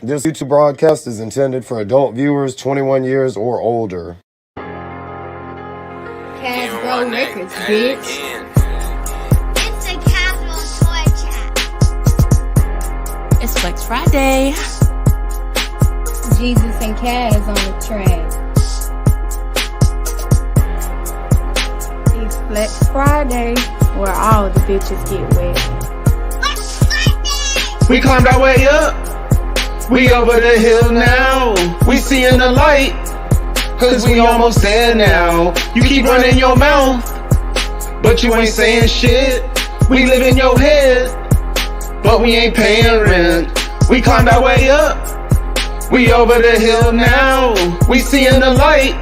This YouTube broadcast is intended for adult viewers 21 years or older. Kas Bro Records, bitch. It's a casual toy chat. It's Flex Friday. Jesus and Kas on the track. It's Flex Friday, where all the bitches get wet. We climbed our way up, we over the hill now. We seeing the light, cause we almost there now. You keep running your mouth, but you ain't saying shit. We live in your head, but we ain't paying rent. We climbed our way up, we over the hill now. We seeing the light,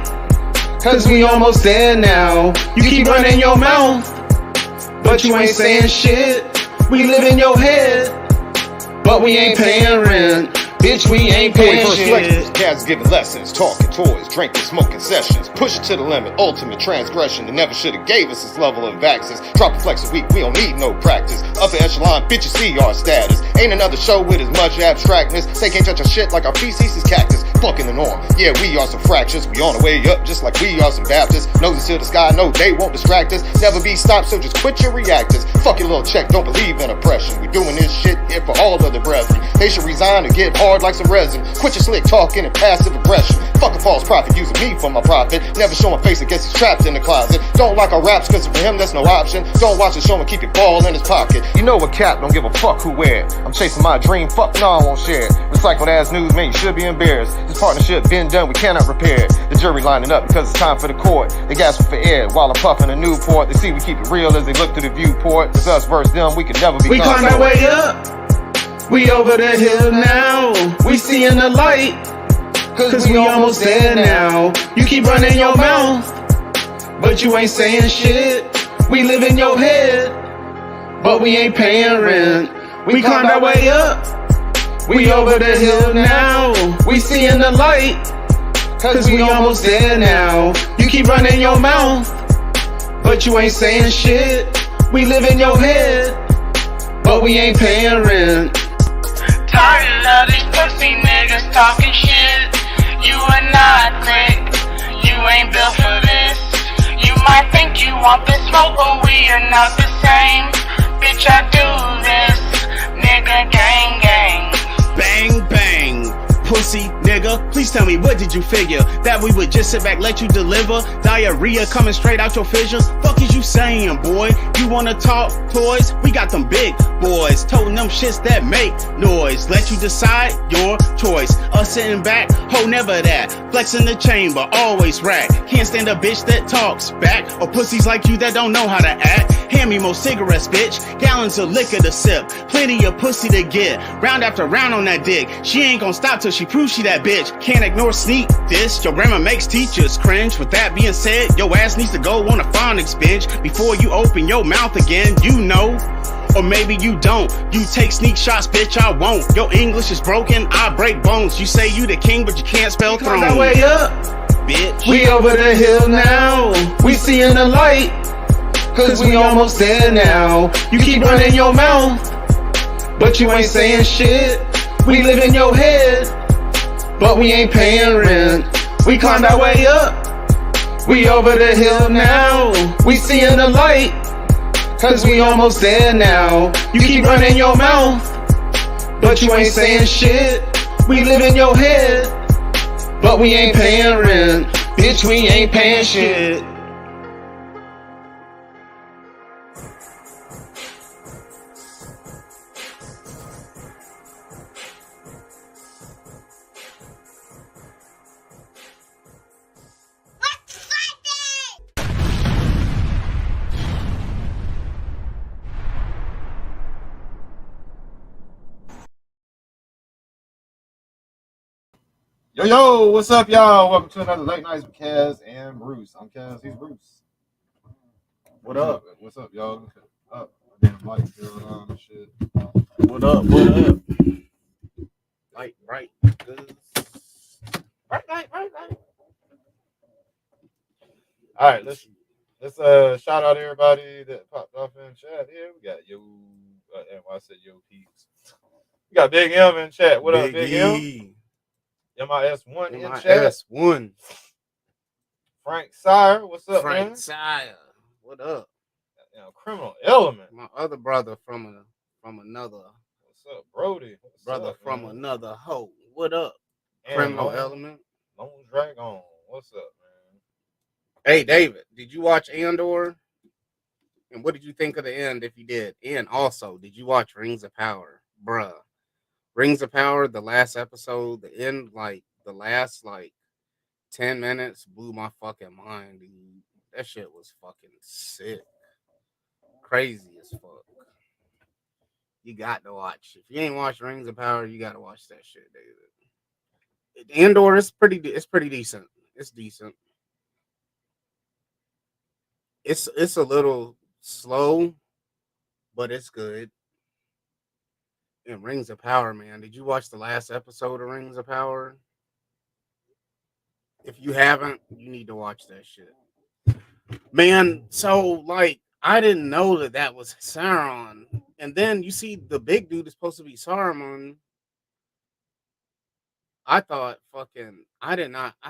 cause we almost there now. You keep running your mouth, but you ain't saying shit. We live in your head, but we ain't paying rent. Bitch, we ain't paying shit. Cats giving lessons, talking toys, drinking, smoking sessions. Push it to the limit, ultimate transgression. They never should've gave us this level of access. Drop a flex a week, we don't need no practice. Upper echelon, bitches see our status. Ain't another show with as much abstractness. They can't touch our shit like our feces is cactus. Fucking the norm, yeah, we are some fractures. We on the way up just like we are some Baptists. Noses to the sky, no, they won't distract us. Never be stopped, so just quit your reactors. Fuck your little check, don't believe in oppression. We doing this shit here for all of the brethren. They should resign and get hard like some resin. Quit your slick talking and passive aggression. Fuck a false prophet using me for my profit. Never show my face, I guess he's trapped in the closet. Don't like our raps cause for him that's no option. Don't watch the show and keep your ball in his pocket. You know a cap, don't give a fuck who wear it. I'm chasing my dream, fuck no, I won't share it. Recycled ass news, man, you should be embarrassed. This partnership been done, we cannot repair it. The jury lining up because it's time for the court. They gasping for air while I'm puffing a Newport. They see we keep it real as they look to the viewport. It's us versus them, we can never be. We climbed our way up, we over the hill now. We seeing the light, cause we almost there now. You keep running your mouth, but you ain't saying shit. We live in your head, but we ain't paying rent. We climbed our way up, we over the hill now. We seeing the light, cause we almost there now. You keep running your mouth, but you ain't saying shit. We live in your head, but we ain't paying rent. Tired of these pussy niggas talking shit. You are not click, you ain't built for this. You might think you want the smoke, but we are not the same. Bitch, I do this, nigga, gang gang. Bang, bang. Pussy, nigga, please tell me, what did you figure? That we would just sit back, let you deliver? Diarrhea coming straight out your fissures? Fuck is you saying, boy? You wanna talk toys? We got them big boys, toting them shits that make noise. Let you decide, your choice. Us sitting back, ho, never that. Flex in the chamber, always rack. Can't stand a bitch that talks back, or pussies like you that don't know how to act. Hand me more cigarettes, bitch. Gallons of liquor to sip, plenty of pussy to get. Round after round on that dick. She ain't gonna stop till she proves she that bitch. Can't ignore sneak this. Your grammar makes teachers cringe. With that being said, your ass needs to go on a phonics bench before you open your mouth again. You know, or maybe you don't. You take sneak shots, bitch, I won't. Your English is broken, I break bones. You say you the king, but you can't spell throne. Our way up, bitch. we over the hill now. We seeing the light, cause we almost there now. You keep running your mouth, but you ain't saying shit. We live in your head, but we ain't paying rent. We climbed our way up, we over the hill now. We seeing the light, cause we almost there now. You keep running your mouth, but you ain't saying shit. We live in your head, but we ain't paying rent. Bitch, we ain't paying shit. Yo, what's up, y'all? Welcome to another Late Nights with Kas and Bruce. I'm Kas, he's Bruce. What up? What's up, y'all? Look up. Damn light going on and shit. What up, what up? Right. Right. All right, let's shout out everybody that popped off in chat here. We got yo, and I said yo peeps. We got Big M in chat. What up, Big M? E. MIS1 in chat. MIS1. Frank Sire, what's up, Frank man? Sire. What up? Criminal Element. My other brother from another. What's up, Brody? What's Brother up, from man? another hoe. What up? And Criminal Lone- Element. Lone Dragon. What's up, man? Hey, David, did you watch Andor? And what did you think of the end if you did? And also, did you watch Rings of Power? Bruh. Rings of Power, the last episode, the end, like, the last, 10 minutes blew my fucking mind, dude. That shit was fucking sick. Crazy as fuck. You got to watch. If you ain't watched Rings of Power, you got to watch that shit, David. Andor is pretty decent. It's decent. It's a little slow, but it's good. And Rings of Power, man. Did you watch the last episode of Rings of Power? If you haven't, you need to watch that shit. Man, so I didn't know that was Sauron. And then you see the big dude is supposed to be Saruman. I thought I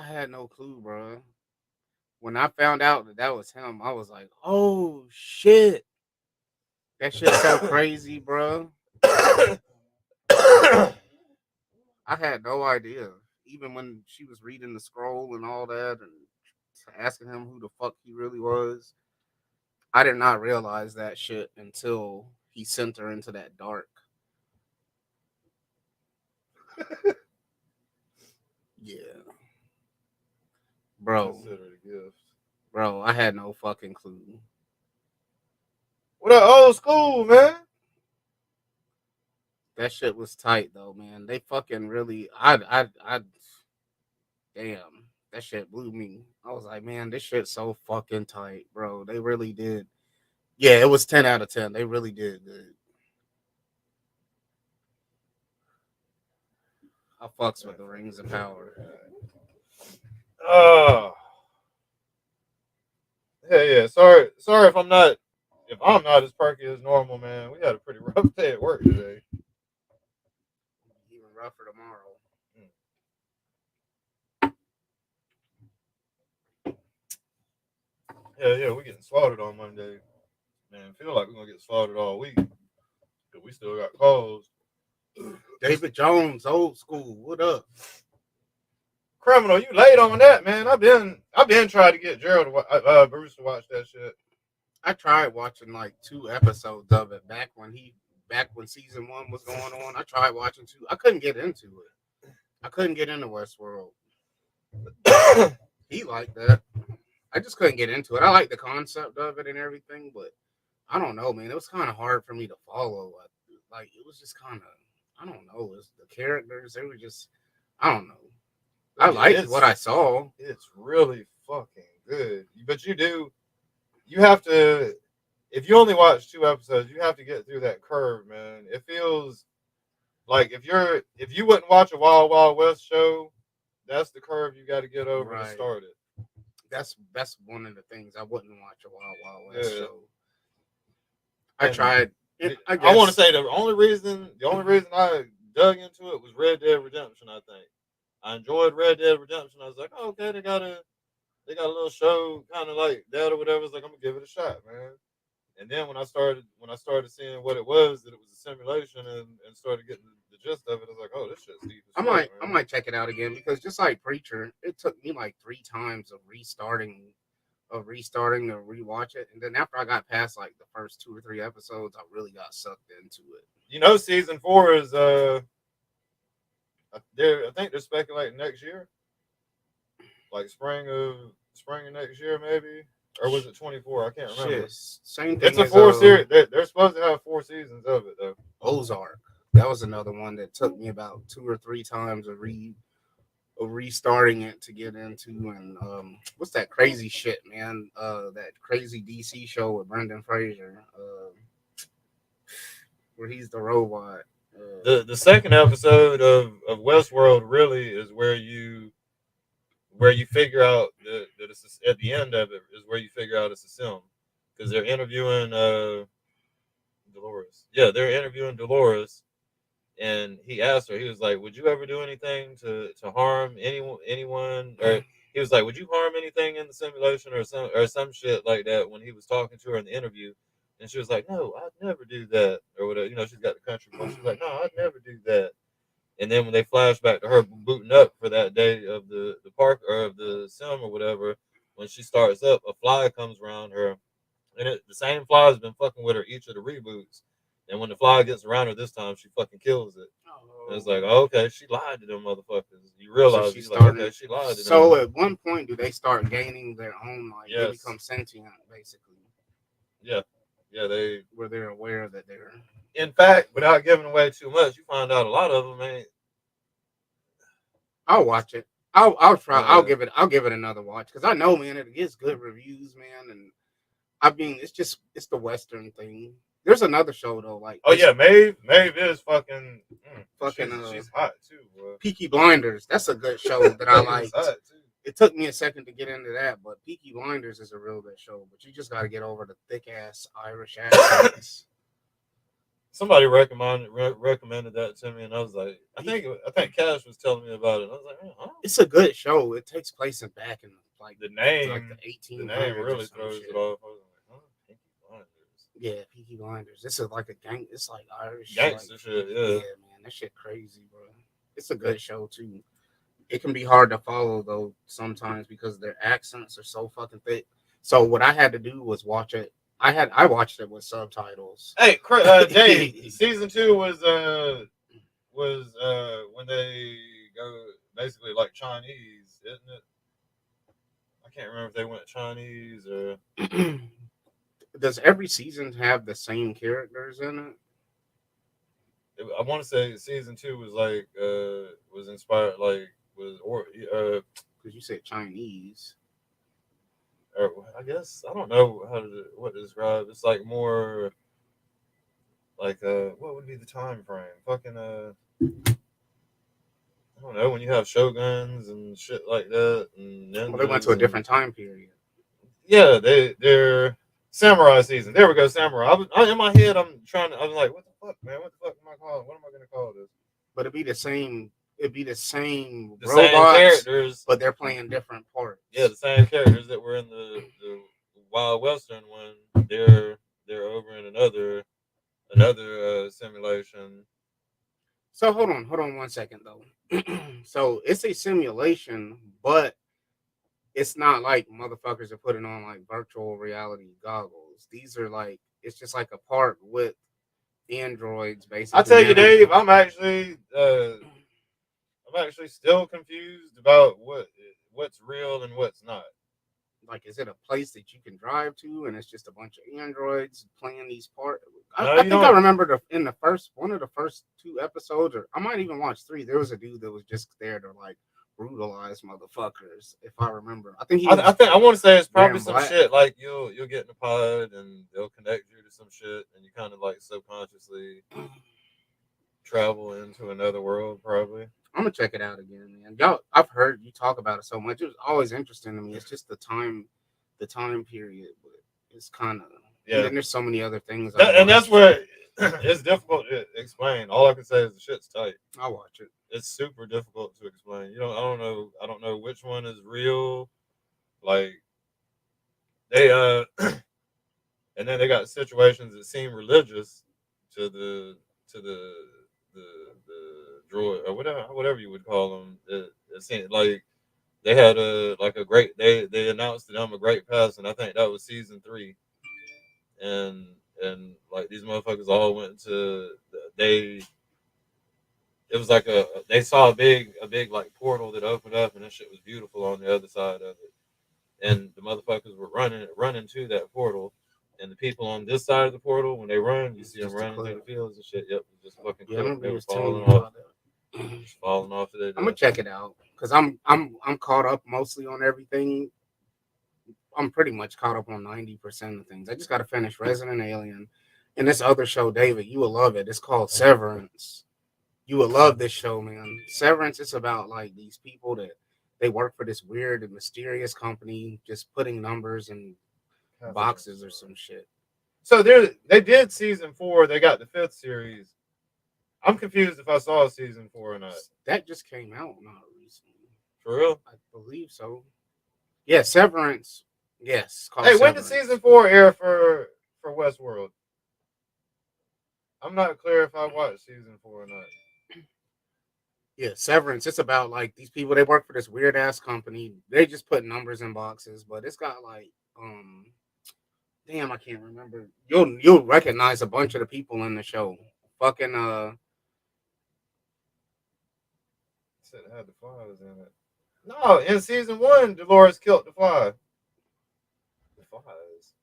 had no clue, bro. When I found out that was him, I was like, oh shit. That shit's so crazy, bro. I had no idea. Even when she was reading the scroll and all that and asking him who the fuck he really was, I did not realize that shit until he sent her into that dark. Yeah. Bro. Consider it a gift. Bro, I had no fucking clue. What up, old school, man? That shit was tight though, man. They fucking really damn, that shit blew me. I was like, man, this shit's so fucking tight, bro. They really did. Yeah, it was 10 out of 10. They really did good. I fucks with the Rings of Power. Yeah. Sorry if I'm not as perky as normal, man. We had a pretty rough day at work today. Even rougher tomorrow. Yeah, we getting slaughtered on Monday. Man, feel like we're gonna get slaughtered all week. Cause we still got calls. David Jones, old school. What up? Criminal, you late on that, man. I've been trying to get Gerald to Bruce to watch that shit. I tried watching 2 episodes of it back when season 1 was going on. I tried watching 2. I couldn't get into it. I couldn't get into Westworld. He liked that. I just couldn't get into it. I like the concept of it and everything, but I don't know, man. It was kind of hard for me to follow. It was just kind of, I don't know. It was the characters, they were just, I don't know. I liked what I saw. It's really fucking good. But you have to, if you only watch 2 episodes, you have to get through that curve, man. It feels like if you wouldn't watch a Wild Wild West show, that's the curve you got to get over to start it. That's one of the things. I wouldn't watch a Wild Wild West show. I tried. I want to say the only reason I dug into it was Red Dead Redemption. I think I enjoyed Red Dead Redemption. I was like, oh, okay, they got a little show kind of like that or whatever. It's like, I'm gonna give it a shot, man. And then when I started seeing what it was, that it was a simulation, and started getting the gist of it, I was like, oh, this shit's deep. I might check it out again because just like Preacher, it took me 3 times of restarting to rewatch it, and then after I got past the first 2 or 3 episodes, I really got sucked into it. Season 4 is I think they're speculating next year, spring of next year maybe. Or was it 24? I can't remember. Shit, same thing. It's a 4 series. They're supposed to have 4 seasons of it, though. Ozark. That was another one that took me about 2 or 3 times of restarting it to get into. And what's that crazy shit, man? That crazy DC show with Brendan Fraser, where he's the robot. The second episode of Westworld really is where you figure out that it's at the end of it is where you figure out it's a sim, because they're interviewing Dolores. Yeah, they're interviewing Dolores, and he asked her, he was like, "Would you ever do anything to harm anyone?" Or he was like, "Would you harm anything in the simulation or some shit like that?" When he was talking to her in the interview, and she was like, "No, I'd never do that," or whatever. You know, she's got the country voice. She's like, "No, I'd never do that." And then when they flash back to her booting up for that day of the park or of the sim or whatever, when she starts up, a fly comes around her, and the same fly has been fucking with her each of the reboots. And when the fly gets around her this time, she fucking kills it. And it's like, oh, okay, she lied to them motherfuckers. You realize, she you're started. like, okay, she lied to them. So at one point, do they start gaining their own, like, they Yes. become sentient, basically? Yeah, yeah, where they're aware that they're. In fact, without giving away too much, you find out a lot of them ain't. I'll watch it. I'll try. I'll give it another watch because I know, man, it gets good reviews, man. And I mean, it's the Western thing. There's another show though, like oh yeah, Maeve is fucking she's hot too, bro. Peaky Blinders. That's a good show that I like. It took me a second to get into that, but Peaky Blinders is a real good show. But you just got to get over the thick ass Irish accents. Somebody recommended that to me, and I was like, I think Cash was telling me about it. And I was like, huh? It's a good show. It takes place back in like the name, like the 1800s. The name really throws it off. I was like, huh? Peaky Blinders. Yeah, Peaky Blinders. This is like a gang. It's like Irish gangster shit. Yeah, man, that shit crazy, bro. It's a good show too. It can be hard to follow though sometimes because their accents are so fucking thick. So what I had to do was watch it. I watched it with subtitles. Hey, Dave, season 2 was when they go basically like Chinese, isn't it? I can't remember if they went Chinese or. Does every season have the same characters in it? I want to say season 2 was like was inspired like because you said Chinese. Or I guess I don't know what to describe. It's like more like what would be the time frame? Fucking I don't know, when you have shoguns and shit like that, and then they went to a different time period. Yeah, they're samurai season. There we go, samurai. In my head, I'm like, what the fuck, man? What the fuck am I calling? What am I gonna call this? But it'd be the same robots, same characters, but they're playing different parts. Yeah, the same characters that were in the Wild Western one. They're over in another simulation. So hold on 1 second though. So it's a simulation, but it's not like motherfuckers are putting on like virtual reality goggles. These are like, it's just like a park with androids basically. I tell you, Dave, I'm actually still confused about what's real and what's not. Like, is it a place that you can drive to and it's just a bunch of androids playing these parts? I think I remember in the first one of the first 2 episodes, or I might even watch 3. There was a dude that was just there to like brutalize motherfuckers. If I remember, I think I want to say it's probably some shit like you'll get in a pod and they'll connect you to some shit and you kind of like subconsciously travel into another world. Probably. I'm gonna check it out again, man. Y'all, I've heard you talk about it so much. It was always interesting to me. It's just the time period, but it's kind of And there's so many other things. And that's where it's difficult to explain. All I can say is the shit's tight. I'll watch it. It's super difficult to explain. I don't know which one is real. Like they and then they got situations that seem religious to the droid or whatever you would call them. It seemed like they had they announced to them a great pass, and I think that was season 3. And like these motherfuckers all went to it was like they saw a big like portal that opened up, and that shit was beautiful on the other side of it. And the motherfuckers were running to that portal, and the people on this side of the portal, when they run, you see them running through the fields and shit. Yep, just fucking they were falling off. Just falling off of it. I'm gonna check it out because I'm caught up mostly on everything. I'm pretty much caught up on 90% of things. I just got to finish Resident Alien and this other show, David. You will love it. It's called Severance. You will love this show, man. Severance is about like these people that they work for this weird and mysterious company, just putting numbers in boxes or some shit. So they did season 4. They got the 5th series. I'm confused if I saw season 4 or not. That just came out not recently. For real? I believe so. Yeah, Severance. Yes. Called Hey, when did Severance. season 4 air for Westworld? I'm not clear if I watched season 4 or not. Yeah, Severance. It's about like these people. They work for this weird ass company. They just put numbers in boxes, but it's got like damn, I can't remember. You'll recognize a bunch of the people in the show. Fucking Said it had the flies in it. No, in season 1, Dolores killed the fly. The flies.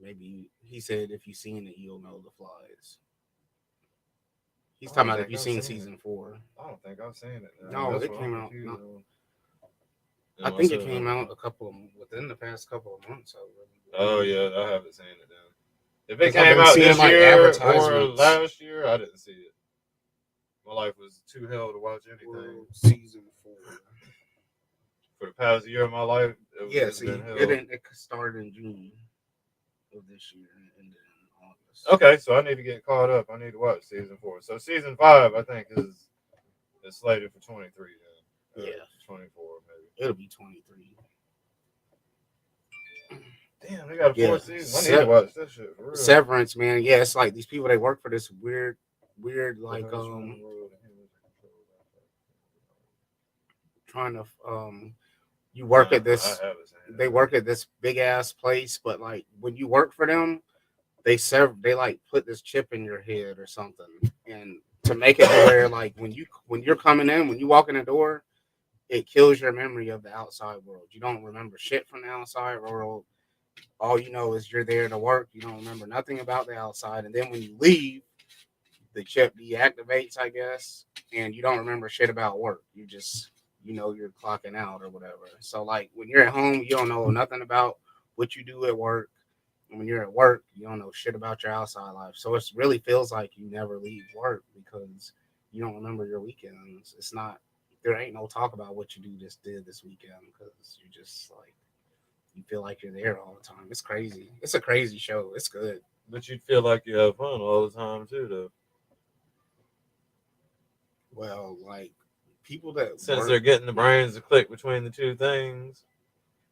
maybe he said if you seen it, you'll know the flies. He's I talking don't about if think you've I've seen seen season 4. I don't think I've seen it. No, That's it what came I'm out. confused No, on. I think it came out within the past couple of months. Oh yeah, I haven't seen it then. If it 'Cause I've came been out seeing, this like, year or advertisements. last year, I didn't see it. My life was too hell to watch anything. Season 4. For the past year of my life, Yeah, it's see, been hell. it started in June of this year and ended in August. Okay, so I need to get caught up. I need to watch season 4. So season 5, I think, is slated for 23 then. Yeah. 24 maybe. It'll be 23. Damn, they got a 4th Yeah. season. I need to watch this shit for real. Severance, man. Yeah, it's like these people, they work for this weird like trying to you work at this, they work at this big ass place, but like when you work for them, they like put this chip in your head or something, and to make it to where like when you're coming in, when you walk in the door, it kills your memory of the outside world. You don't remember shit from the outside world. All you know is you're there to work. You don't remember nothing about the outside, and then when you leave, the chip deactivates, I guess, and you don't remember shit about work. You just, you're clocking out or whatever. So like when you're at home, you don't know nothing about what you do at work. And when you're at work, you don't know shit about your outside life. So it really feels like you never leave work because you don't remember your weekends. It's not, there ain't no talk about what you did this weekend because you just like, you feel like you're there all the time. It's crazy. It's a crazy show. It's good. But you'd feel like you have fun all the time too, though. Well, like people that since they're getting the brains to click between the two things.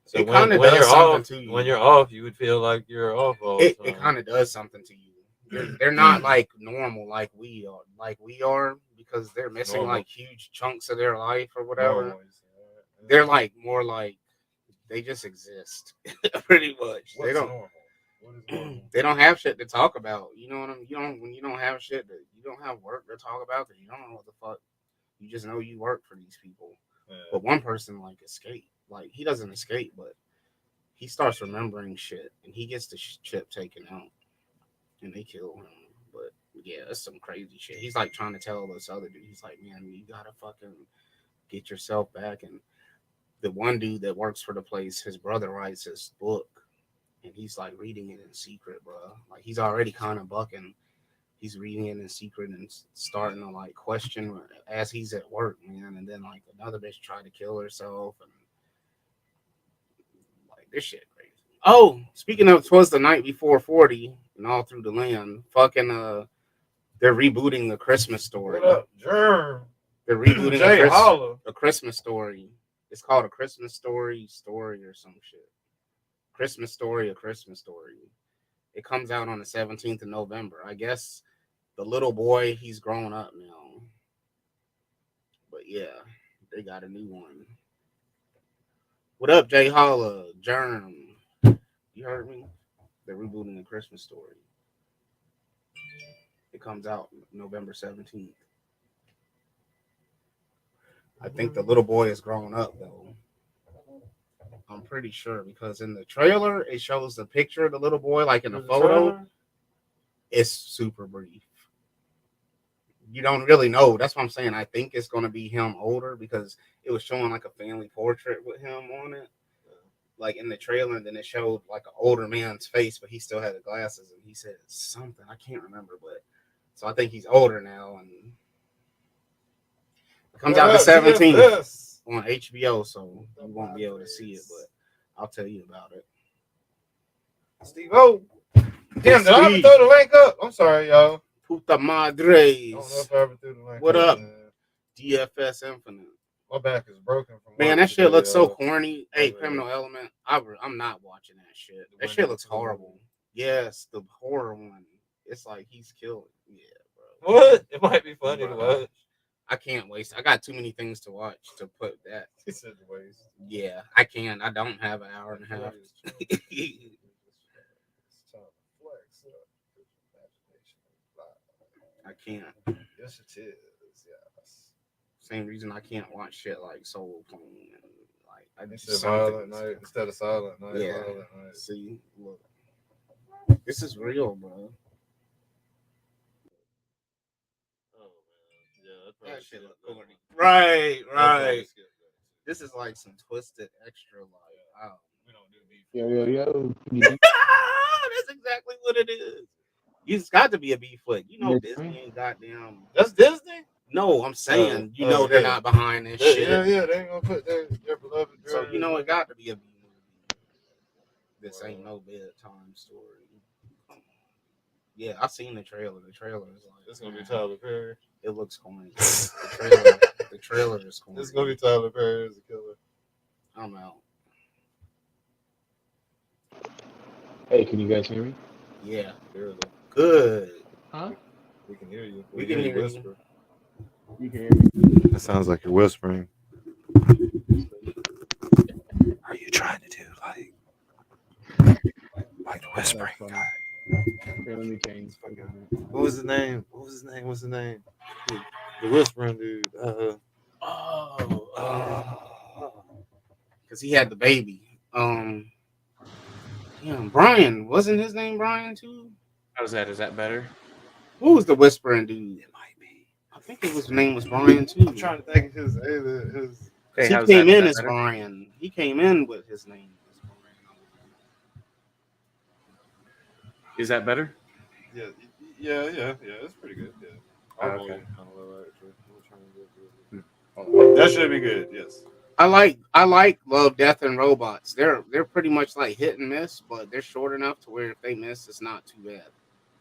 So it when you're off, when you're off, you would feel like you're off all the time. It kind of does something to you. They're not like normal like we are because they're missing like huge chunks of their life or whatever. They're like more like they just exist pretty much. What's normal? What is normal? They don't have shit to talk about. You know what I mean? When you don't have shit you don't have work to talk about because you don't know what the fuck. You just know you work for these people. Yeah. But one person like escape. Like he doesn't escape, but he starts remembering shit and he gets the chip taken out and they kill him. But yeah, that's some crazy shit. He's like trying to tell this other dude. He's like, man, you gotta fucking get yourself back. And the one dude that works for the place, his brother writes his book and he's like reading it in secret, bro. Like he's already kind of bucking. He's reading it in secret and starting to like question as he's at work, man. And then like another bitch tried to kill herself and like this shit crazy. Oh, speaking of 'Twas the Night Before 40 and All Through the Land, fucking they're rebooting The Christmas Story. What up, Germ? They're rebooting a Christmas Story. It's called A Christmas Story or some shit. Christmas Story, A Christmas Story. It comes out on the 17th of November. I guess the little boy, he's grown up now. But yeah, they got a new one. What up, Jay Holla? Germ. You heard me? They're rebooting A Christmas Story. It comes out November 17th. I think the little boy is grown up, though. I'm pretty sure because in the trailer, it shows the picture of the little boy, like in the photo. It's super brief. You don't really know. That's what I'm saying. I think it's going to be him older because it was showing like a family portrait with him on it. Like in the trailer, and then it showed like an older man's face, but he still had the glasses, and he said something. I can't remember, but so I think he's older now, and it comes out the 17th on HBO, so you won't be able to see it, but I'll tell you about it. Steve-O. Damn, did I ever throw the link up? I'm sorry, y'all. Puta I don't know madres. if I ever threw the link. What up? Man. DFS Infinite. My back is broken from Man, work that shit today, looks so y'all. corny. Hey, Yeah. Criminal Element. I'm not watching that shit. The That one shit that looks was the horrible. movie. Yes, the horror one. It's like he's killed. Yeah, bro. What? It might be funny to watch. I can't waste. I got too many things to watch to put that. He said to waste. Yeah, I can. I don't have an hour and a half. I can't. Yes, it is. Yes. Same reason I can't watch shit like Soul Plane and like I He just said Violent Night instead of Silent Night. Yeah. Violent Night. See, look, this is real, bro. Oh man, yeah, that's probably That shit look good. corny. Right, I'd probably right. skip that. This is like some twisted extra, like, wow. We don't do beef. Yo. That's exactly what it is. It's got to be a B flick. You know, Disney ain't goddamn. That's Disney. No, I'm saying, you Oh, know, they're yeah. not behind this shit. Yeah, they ain't gonna put their beloved. So you know, it got to be a B movie. This Wow. ain't no bedtime story. Yeah, I seen the trailer. The trailer is like, It's gonna be Tyler Perry. it looks corny. The trailer is corny. It's gonna be Tyler Perry as a killer. I'm out. Hey, can you guys hear me? Yeah, Barely. good. Huh? We can hear you. We can hear you. whisper. You can hear me. That sounds like you're whispering. Are you trying to do like the whispering That's guy? Here, let me change. What was his name? What's his name? The whispering dude. Because he had the baby. Brian, wasn't his name Brian too? How's that? Is that better? Who was the whispering dude? It might be. I think his name was Brian too. I'm trying to think of his. Hey, He how's came that? in Is as that better? Brian. He came in with his name as Brian. Is that better? Yeah. It's pretty good. Yeah. Our Okay. volume kinda low, actually. I'm trying to get that should be good. Yes. I like Love, Death, and Robots. They're pretty much like hit and miss, but they're short enough to where if they miss, it's not too bad.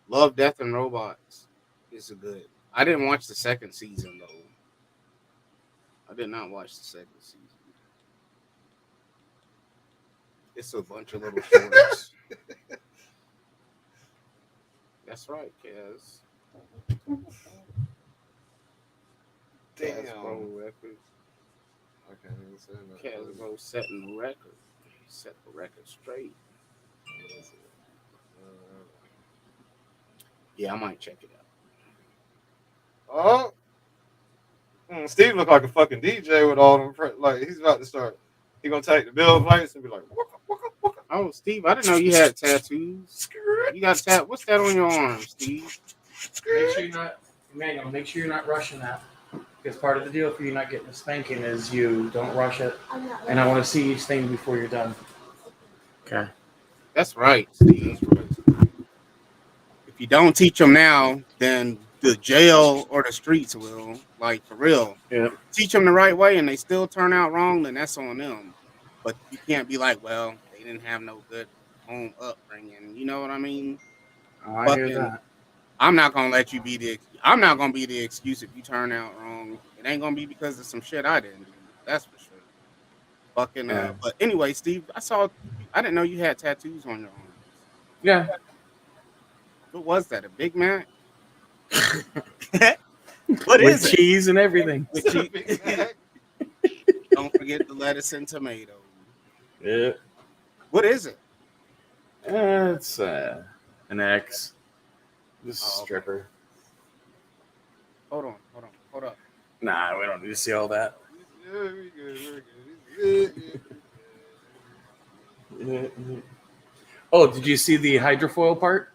Love, Death, and Robots is a good. I didn't watch the second season though. I did not watch the second season. It's a bunch of little shorts. That's right, Kaz. Damn. Bro records. I can't even say that. Kaz bro setting the record. Set the record straight. Yeah, I might check it out. Oh. Steve look like a fucking DJ with all them. Like he's about to start. He gonna take the bill plates and be like, waka, waka, waka. Oh, Steve, I didn't know you had tattoos. You got what's that on your arm, Steve? Make sure you're not, Emmanuel, make sure you're not rushing that. Because part of the deal for you not getting a spanking is you don't rush it. And I want to see each thing before you're done. Okay. That's right, Steve. If you don't teach them now, then the jail or the streets will. Like, for real. Yeah. Teach them the right way and they still turn out wrong, then that's on them. But you can't be like, well, they didn't have no good home upbringing. You know what I mean? Oh, I hear that. I'm not gonna let you be I'm not gonna be the excuse if you turn out wrong. It ain't gonna be because of some shit I didn't do. That's for sure. Fucking but anyway, Steve, I didn't know you had tattoos on your arms. Yeah. What was that? A Big Mac? What With is it? cheese and everything. With cheese. Don't forget the lettuce and tomato. Yeah. What is it? It's an X. Just a Oh, okay. stripper. Hold up. Nah, we don't need to see all that. Yeah, we good. Oh, did you see the hydrofoil part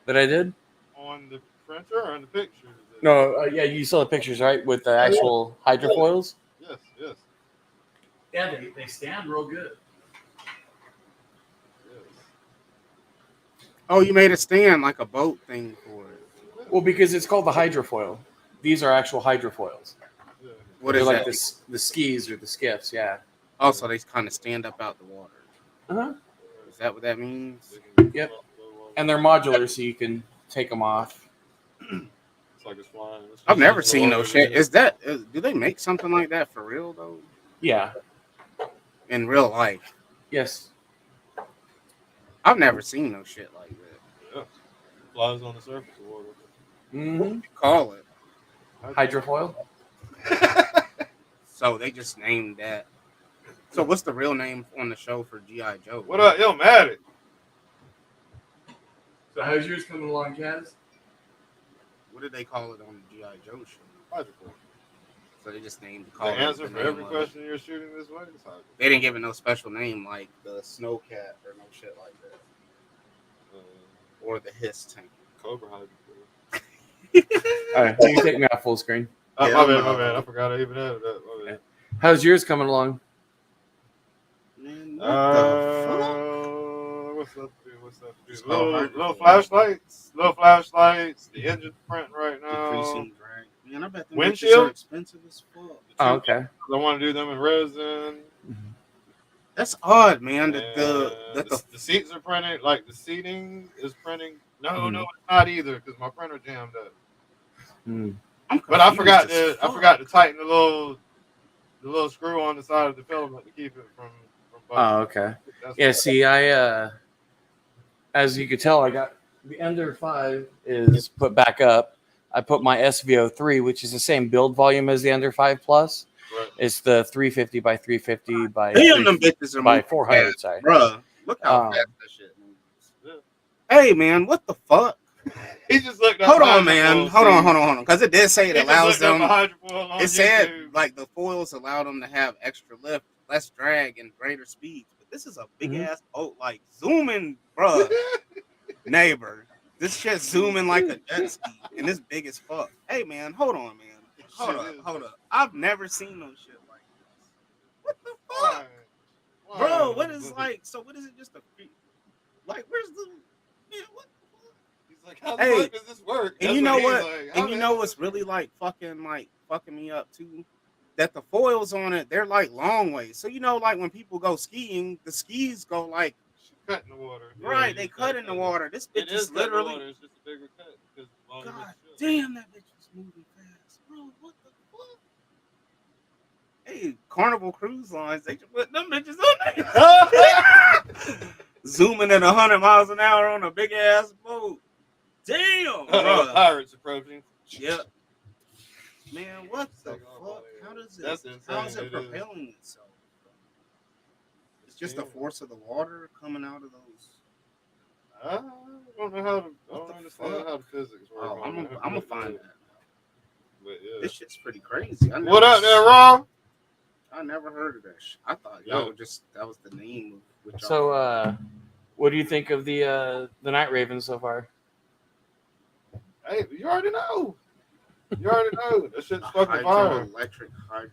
that I did? On the printer or on the pictures? No, yeah, you saw the pictures, right? With the actual hydrofoils? Yes. Yeah, they stand real good. Oh, you made a stand like a boat thing for it. Well, because it's called the hydrofoil. These are actual hydrofoils. What They're is like that? the skis or the skiffs, yeah. Also, they kind of stand up out the water. Uh-huh. Is that what that means? Yep. And they're modular, so you can take them off. It's like it's flying. It's I've just never in the seen no water, shit. man. Is that? Do they make something like that for real though? Yeah. In real life, Yes. I've never seen no shit like that. Yeah. Flies on the surface of water. Mm-hmm. Call it. Hydrofoil. So they just named that. So what's the real name on the show for G.I. Joe? What up, yo, Maddie? So how's yours coming along, Jazz? What did they call it on the G.I. Joe show? Hydrofoil. So they just named The answer for every it. question you're shooting this way is hydrofoil. They didn't give it no special name like the Snowcat or no shit like that. Or the Hiss Tank. Cobra hydrofoil. All right, you can take me off full screen. Oh, Yeah, my bad. I forgot I even had that. My bad. How's yours coming along? Man, what the fuck? What's up, dude? Just Little flashlights. The engine's printing right now. Decreasing drag. Man, I bet them Windshield? bitches are expensive as fuck. Oh, okay. I want to do them in resin. That's odd, man. That And the the seats are printed. Like the seating is printing. No, Mhm. no, it's not either because my printer jammed up. Mm. But I forgot to tighten the little screw on the side of the filament to keep it from Oh, busting. okay. That's Yeah, what- see, I as you could tell, I got the Ender 5 is put back up. I put my SVO3, which is the same build volume as the Ender 5 Plus. right. It's the 350 by 350 by damn them bitches are by moving 400, fast, sorry. bruh. Look how Um, fast that shit moves. Yeah. Hey, man, what the fuck? He just looked up. Hold on, man. Hold on. Because it did say it allows them. It said like the foils allow them to have extra lift, less drag, and greater speed. But this is a big ass boat. Like zooming, bruh, neighbor. This shit zooming like a jet ski, and it's big as fuck. Hey, man, hold on, man. Hold up. I've never seen no shit like this. What the fuck, bro? What is like? So what is it? Just a like? Where's the? Man, what? He's like, how Hey, the fuck does this work? And That's you know he's what? like, And you know what's really like fucking me up too? That the foils on it, they're like long ways. So you know, like when people go skiing, the skis go like cut in the water. right. They cut in the water. This bitch It is literally. water. It's just a bigger cut because the volume God is damn, that bitch is moving fast, bro. What the fuck? Hey, Carnival Cruise Lines, they just put them bitches on there. Zooming at 100 miles an hour on a big ass boat. Damn, bro. Pirates approaching. Yep. Man, what the Take off fuck? all How does it? That's insane. How is it It is. propelling itself? It's just the force of the water coming out of those. I don't know how to. I What don't the understand fuck? how the physics work. Oh, I'm gonna find that. But yeah. This shit's pretty crazy. What up there, Ron? I never heard of that shit. I thought y'all were just that was the name of which. So, what do you think of the Night Ravens so far? Hey, you already know. You already know. That shit's fucking fire. Electric hydro.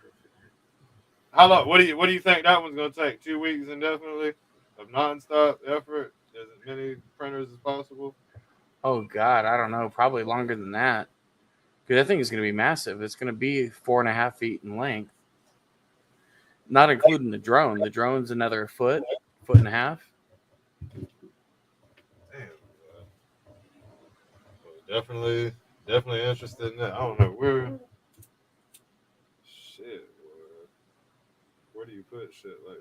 How long? What do you think that one's gonna take? 2 weeks indefinitely of nonstop effort, as many printers as possible. Oh God, I don't know. Probably longer than that. Because I think it's going to be massive. It's going to be 4.5 feet in length, not including the drone. The drone's another foot and a half. Damn. Definitely interested in that. I don't know where. Shit. Where do you put shit like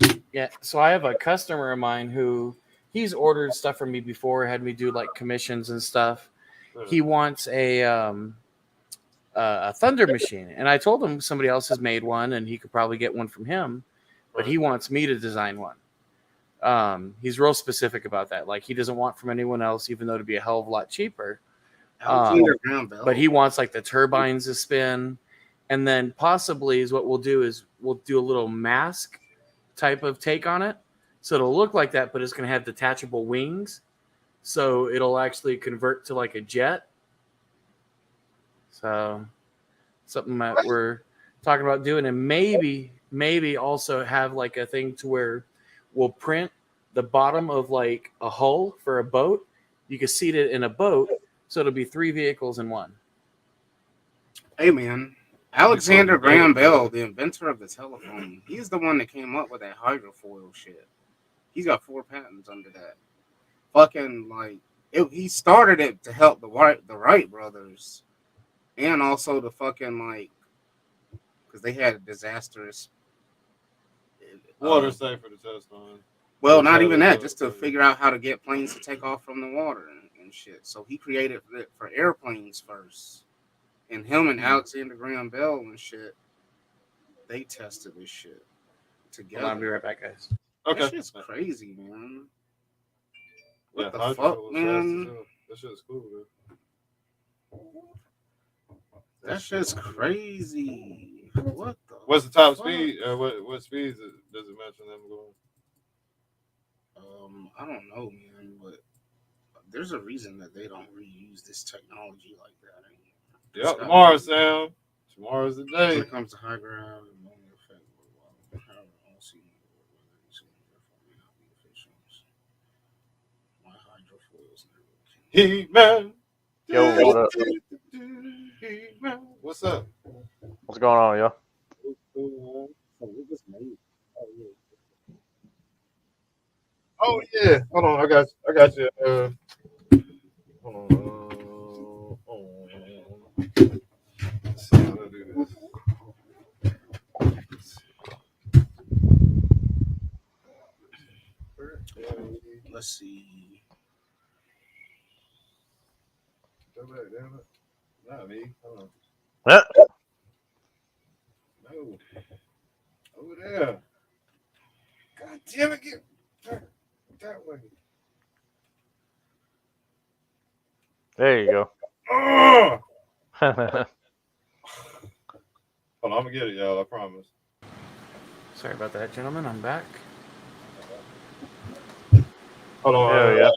that? Yeah. So I have a customer of mine who he's ordered stuff from me before, had me do like commissions and stuff. He wants a thunder machine, and I told him somebody else has made one, and he could probably get one from him, but he wants me to design one. He's real specific about that. Like he doesn't want from anyone else, even though it'd be a hell of a lot cheaper. But he wants like the turbines to spin, and then possibly is what we'll do is we'll do a little mask type of take on it, so it'll look like that, but it's going to have detachable wings. So it'll actually convert to like a jet. So something that we're talking about doing, and maybe also have like a thing to where we'll print the bottom of like a hull for a boat. You can seat it in a boat, so it'll be 3 vehicles in one. Hey man, Alexander Graham Bell, the inventor of the telephone, he's the one that came up with that hydrofoil shit. He's got 4 patents under that. Fucking like He started it to help the Wright brothers, and also the fucking like, because they had a disastrous Water safe for the test on. Well, not even that, just to figure out how to get planes to take off from the water and shit. So he created it for airplanes first, and him and Alexander Graham Bell and shit, they tested this shit together. I'll be right back, guys. Okay. That shit's crazy, man. What the Hydro fuck, was man? fast as hell. That shit's cool, man. That shit's crazy. What the? What's the top fuck? speed? What speeds does it mention them going? I don't know, man, but there's a reason that they don't reuse this technology like that. Yep, tomorrow, Sam. Tomorrow's the day. When it comes to high ground, He-Man. Yo, what up? He-Man. What's up? What's going on, yo? Oh yeah, hold on, I got you. Hold on. Let's see how to do this. Let's see. Damn it. Not me. Hold on. Yeah. No. Over there. God damn it, get back that way. There you go. Oh! Hold on, I'm gonna get it, y'all. I promise. Sorry about that, gentlemen. I'm back. Hold on. Hell yeah.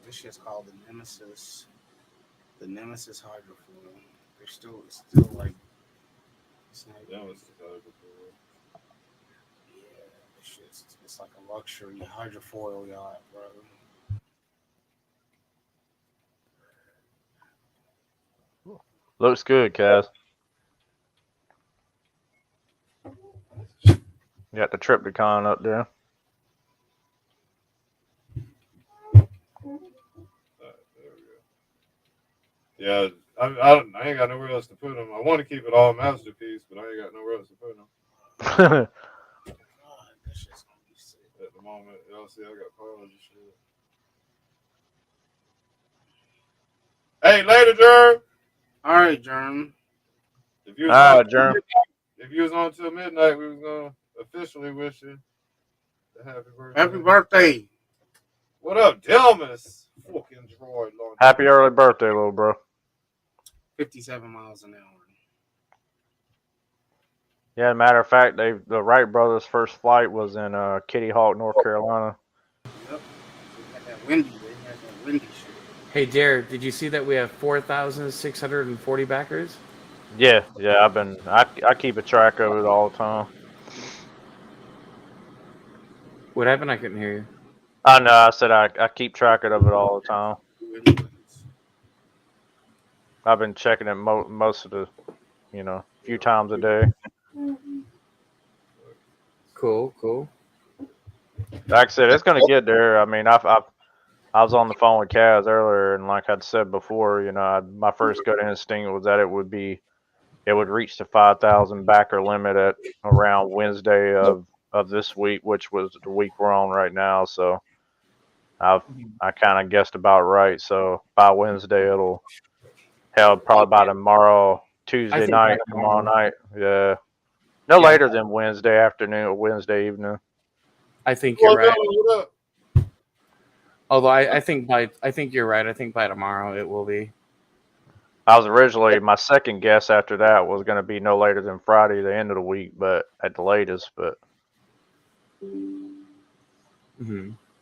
This shit's called the Nemesis. The Nemesis hydrofoil. It's still like. It's not, That was the hydrofoil. Yeah, this shit's it's like a luxury hydrofoil yacht, bro. Looks good, Kaz. You got the Triptychon up there. Yeah, I ain't got nowhere else to put them. I want to keep it all masterpiece, but I ain't got nowhere else to put them God, that shit's gonna be sick. at the moment. Y'all see, I got piles of shit. Hey, later, Jerm. All right, Jerm. If you was on till midnight, we was gonna officially wish you a happy birthday. Happy birthday. What up, Delmas? Fucking droid. Lord. Happy early birthday, little bro. 57 miles an hour. Yeah, as a matter of fact, the Wright brothers' first flight was in Kitty Hawk, North Carolina. Yep. They had that windy shit. Hey, Dare, did you see that we have 4,640 backers? Yeah, I keep a track of it all the time. What happened? I couldn't hear you. I know, I said I keep track of it all the time. I've been checking it most of the, few times a day. Cool. Like I said, it's gonna get there. I mean, I was on the phone with Kaz earlier, and like I'd said before, my first gut instinct was that it would reach the 5,000 backer limit at around Wednesday of this week, which was the week we're on right now. So I kind of guessed about right. So by Wednesday, it'll probably by tomorrow, Tuesday night, tomorrow night. Yeah. No later than Wednesday afternoon or Wednesday evening. I think you're right. Although I think you're right. I think by tomorrow it will be. I was originally, my second guess after that was going to be no later than Friday, the end of the week, but at the latest. But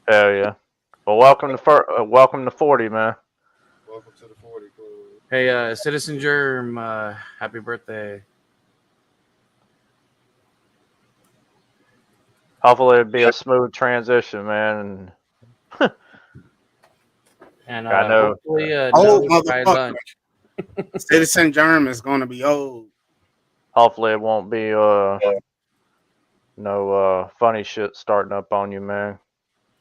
hell yeah! Well, welcome to 40, man. Welcome to the 40 Club. Hey, Citizen Germ, happy birthday! Hopefully, it'll be a smooth transition, man. And I know. hopefully, Old no fried motherfucker. lunch. Citizen Germ is going to be old. hopefully it won't be no funny shit starting up on you, man.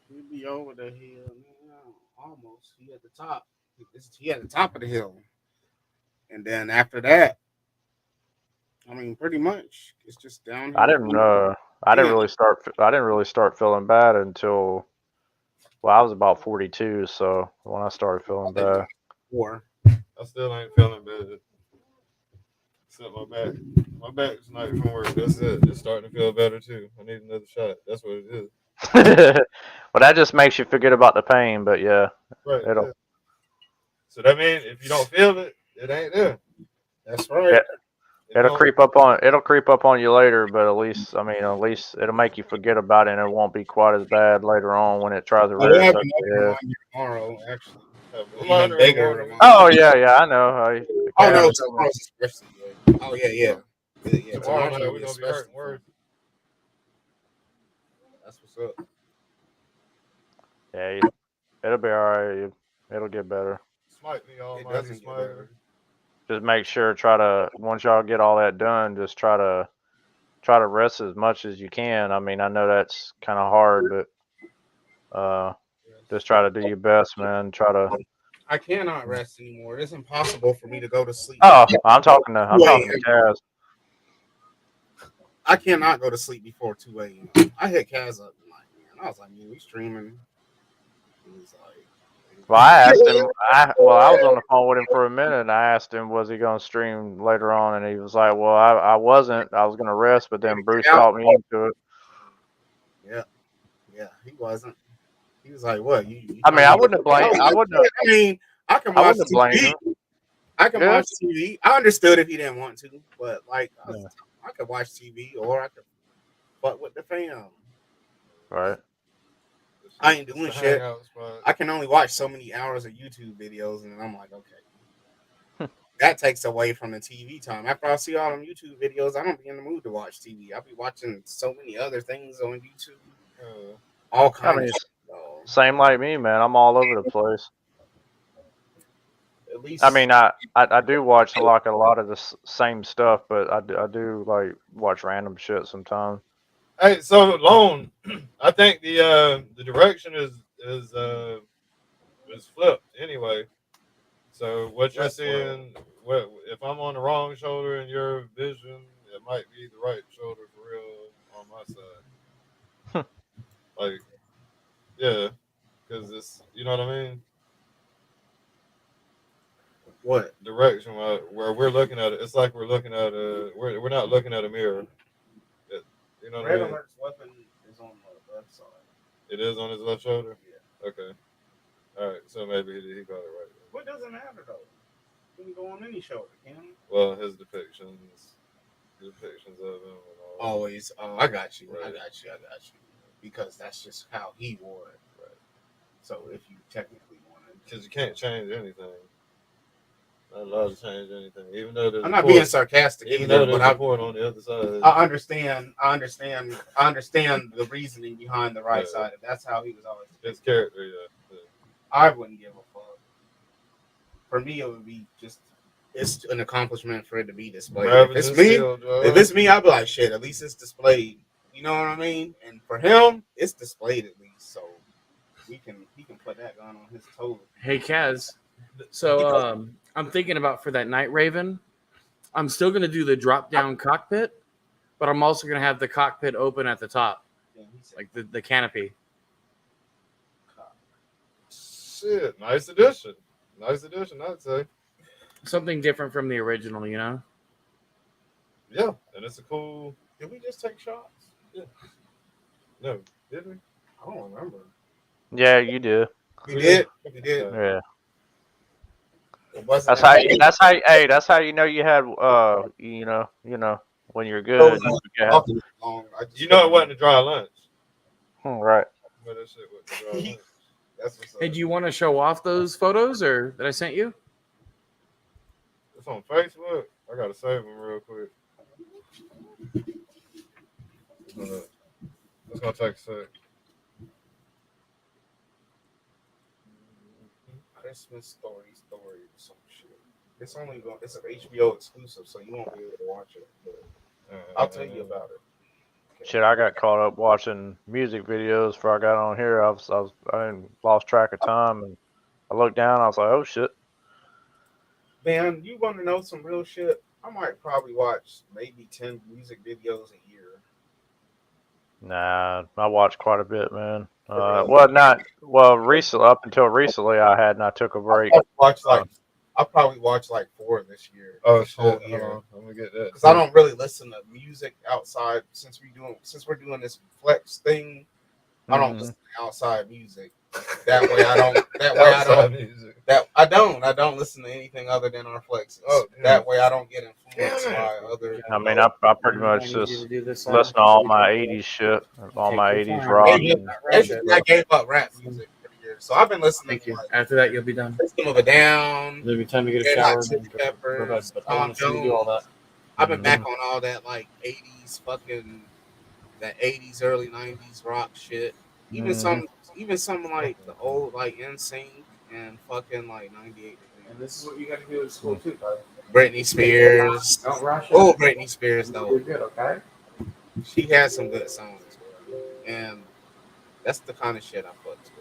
He'll be over the hill now. Almost. He at the top. He at the top of the hill. And then after that, I mean, pretty much it's just downhill. I didn't really start feeling bad until I was about 42, so when I started feeling bad. I still ain't feeling bad. Except my back. My back's not from work. That's it. It's starting to feel better too. I need another shot. That's what it is. Well, that just makes you forget about the pain, but yeah. Right. It'll. Yeah. So that means if you don't feel it, it ain't there. That's right. Yeah. It'll creep up on you later, but at least it'll make you forget about it, and it won't be quite as bad later on when it tries to rear its ugly head. Tomorrow, actually. Even bigger. Oh yeah, I know. Oh no, tomorrow's especially good. Oh yeah. Tomorrow we're gonna be hurting worse. That's what's up. Yeah, it'll be all right. It'll get better. Smite me, almighty smiter. Just make sure, once y'all get all that done, just try to rest as much as you can. I mean, I know that's kind of hard, but just try to do your best, man. I cannot rest anymore. It's impossible for me to go to sleep. Oh, I'm talking to Kaz. I cannot go to sleep before 2 a.m. I hit Kaz up and I was like, man, we streaming. He was like, well, I asked him. I was on the phone with him for a minute, and I asked him, was he going to stream later on, and he was like, well, I wasn't. I was going to rest, but then Bruce talked me into it. Yeah, he wasn't. He was like, what? I wouldn't have blamed. I mean, I can watch TV. I can watch TV. I understood if he didn't want to, but like, I could watch TV or I could fuck with the fam. Right. I ain't doing shit. I can only watch so many hours of YouTube videos, and I'm like, okay. That takes away from the TV time. After I see all them YouTube videos, I don't be in the mood to watch TV. I'll be watching so many other things on YouTube. All kinds of shit. Same like me, man. I'm all over the place. At least, I mean, I do watch like a lot of the same stuff, but I do like watch random shit sometimes. Hey, so Lone, I think the direction is flipped anyway. So what you're seeing, if I'm on the wrong shoulder in your vision, it might be the right shoulder for real on my side. Like, yeah, because it's, you know what I mean. What direction where we're looking at it? It's like we're looking at we're not looking at a mirror. You know what I mean? Alert's weapon is on the left side. It is on his left shoulder? Yeah. Okay. All right. So maybe he got it right. What doesn't matter though? He can go on any shoulder, can he? Well, his depictions of him and all. Always. Oh, I got you. Right. I got you. Because that's just how he wore it. Right. So if you technically want it. Because you can't change anything. Not allowed to change anything, even though there's. I'm not being sarcastic, even though there's a port on the other side. I understand the reasoning behind the right side. If that's how he was always. His character, yeah. I wouldn't give a fuck. For me, it would be just. It's an accomplishment for it to be displayed. If it's me, I'd be like, shit. At least it's displayed. You know what I mean? And for him, it's displayed at least, so he can put that gun on his toes. Hey, Kaz. So I'm thinking about for that Night Raven, I'm still going to do the drop down cockpit, but I'm also going to have the cockpit open at the top, like the canopy. Shit, nice addition. I'd say. Something different from the original, you know? Yeah, and it's a cool. Did we just take shots? Yeah. No, did we? I don't remember. Yeah, you do. We did. Yeah. That's how you know you had you know when you're good. You know it wasn't a dry lunch. Right. But that shit wasn't a dry lunch. That's what's up. Hey, do you want to show off those photos or that I sent you? It's on Facebook. I gotta save them real quick. It's gonna take a sec. Christmas story, some shit. It's only going. It's an HBO exclusive, so you won't be able to watch it. But I'll tell you about it. Shit, I got caught up watching music videos before I got on here. I lost track of time, and I looked down. I was like, oh shit. Man, you want to know some real shit? I might probably watch maybe 10 music videos a year. Nah, I watched quite a bit, man. real? Recently, up until recently, I had, and I took a break. I'll probably watch like 4 this year. Oh this shit! whole Hold year. on, I'm gonna get that. Because I don't really listen to music outside since we're doing this flex thing. I don't listen to outside music. That way I don't. I don't listen to anything other than our flexes. That way I don't get influenced by other. I mean, I pretty much just listen to all my '80s shit, all my '80s rock. I gave up rap music for the year, so I've been listening. Thank you. After that, you'll be done. System of a Down. There'll be time to get a Red shower. Hot Chili Peppers, But I want to do all that. I've been back on all that like '80s fucking that '80s early '90s rock shit. Even some like the old like NSYNC and fucking like 98. And this is what you got to do at school too, buddy. Britney Spears. Don't rush it. Oh, Britney Spears though. You're good, okay? She has some good songs, and that's the kind of shit I fucks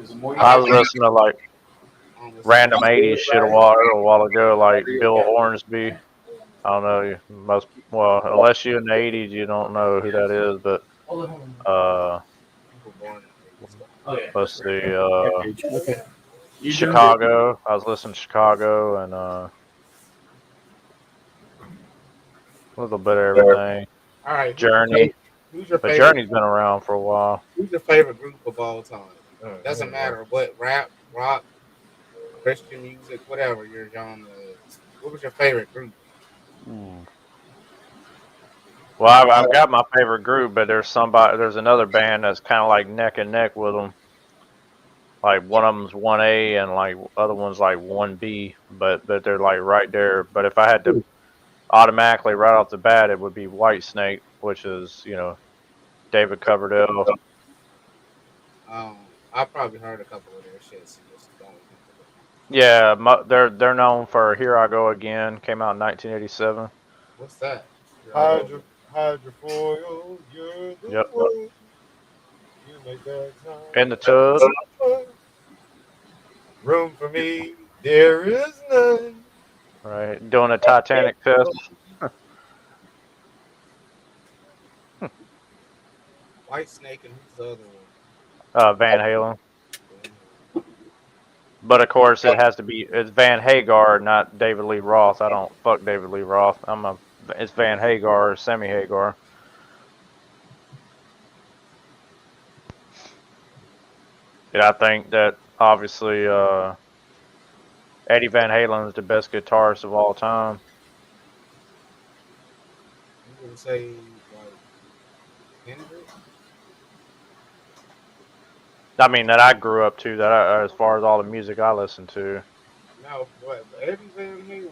with. I was listening to like random '80s shit a while ago, like Bill Hornsby. I don't know unless you're in the '80s, you don't know who that is, but let's see, Chicago. I was listening to Chicago and a little bit of everything. All right, Journey. Who's your but favorite? Journey's been around for a while. Who's your favorite group of all time? Doesn't matter what rap, rock, Christian music, whatever your genre is. What was your favorite group? Well, I've got my favorite group, but there's another band that's kind of like neck and neck with them. Like one of them's 1A and like other one's like 1B, but they're like right there. But if I had to automatically right off the bat, it would be Whitesnake, which is David Coverdale. I've probably heard a couple of their shits. Yeah, they're known for "Here I Go Again." Came out in 1987. What's that? Hydrofoil, you're the Yep. one. You make that sound. In the Tub. Room for me, there is none. Right, doing a Titanic test. Whitesnake and who's the other one? Van Halen. But of course, it's Van Hagar, not David Lee Roth. I don't fuck David Lee Roth. It's Van Hagar, or Sammy Hagar. And I think that obviously Eddie Van Halen is the best guitarist of all time. You would say like Hendrix? I mean, that I grew up to, as far as all the music I listened to. No, but Eddie Van Halen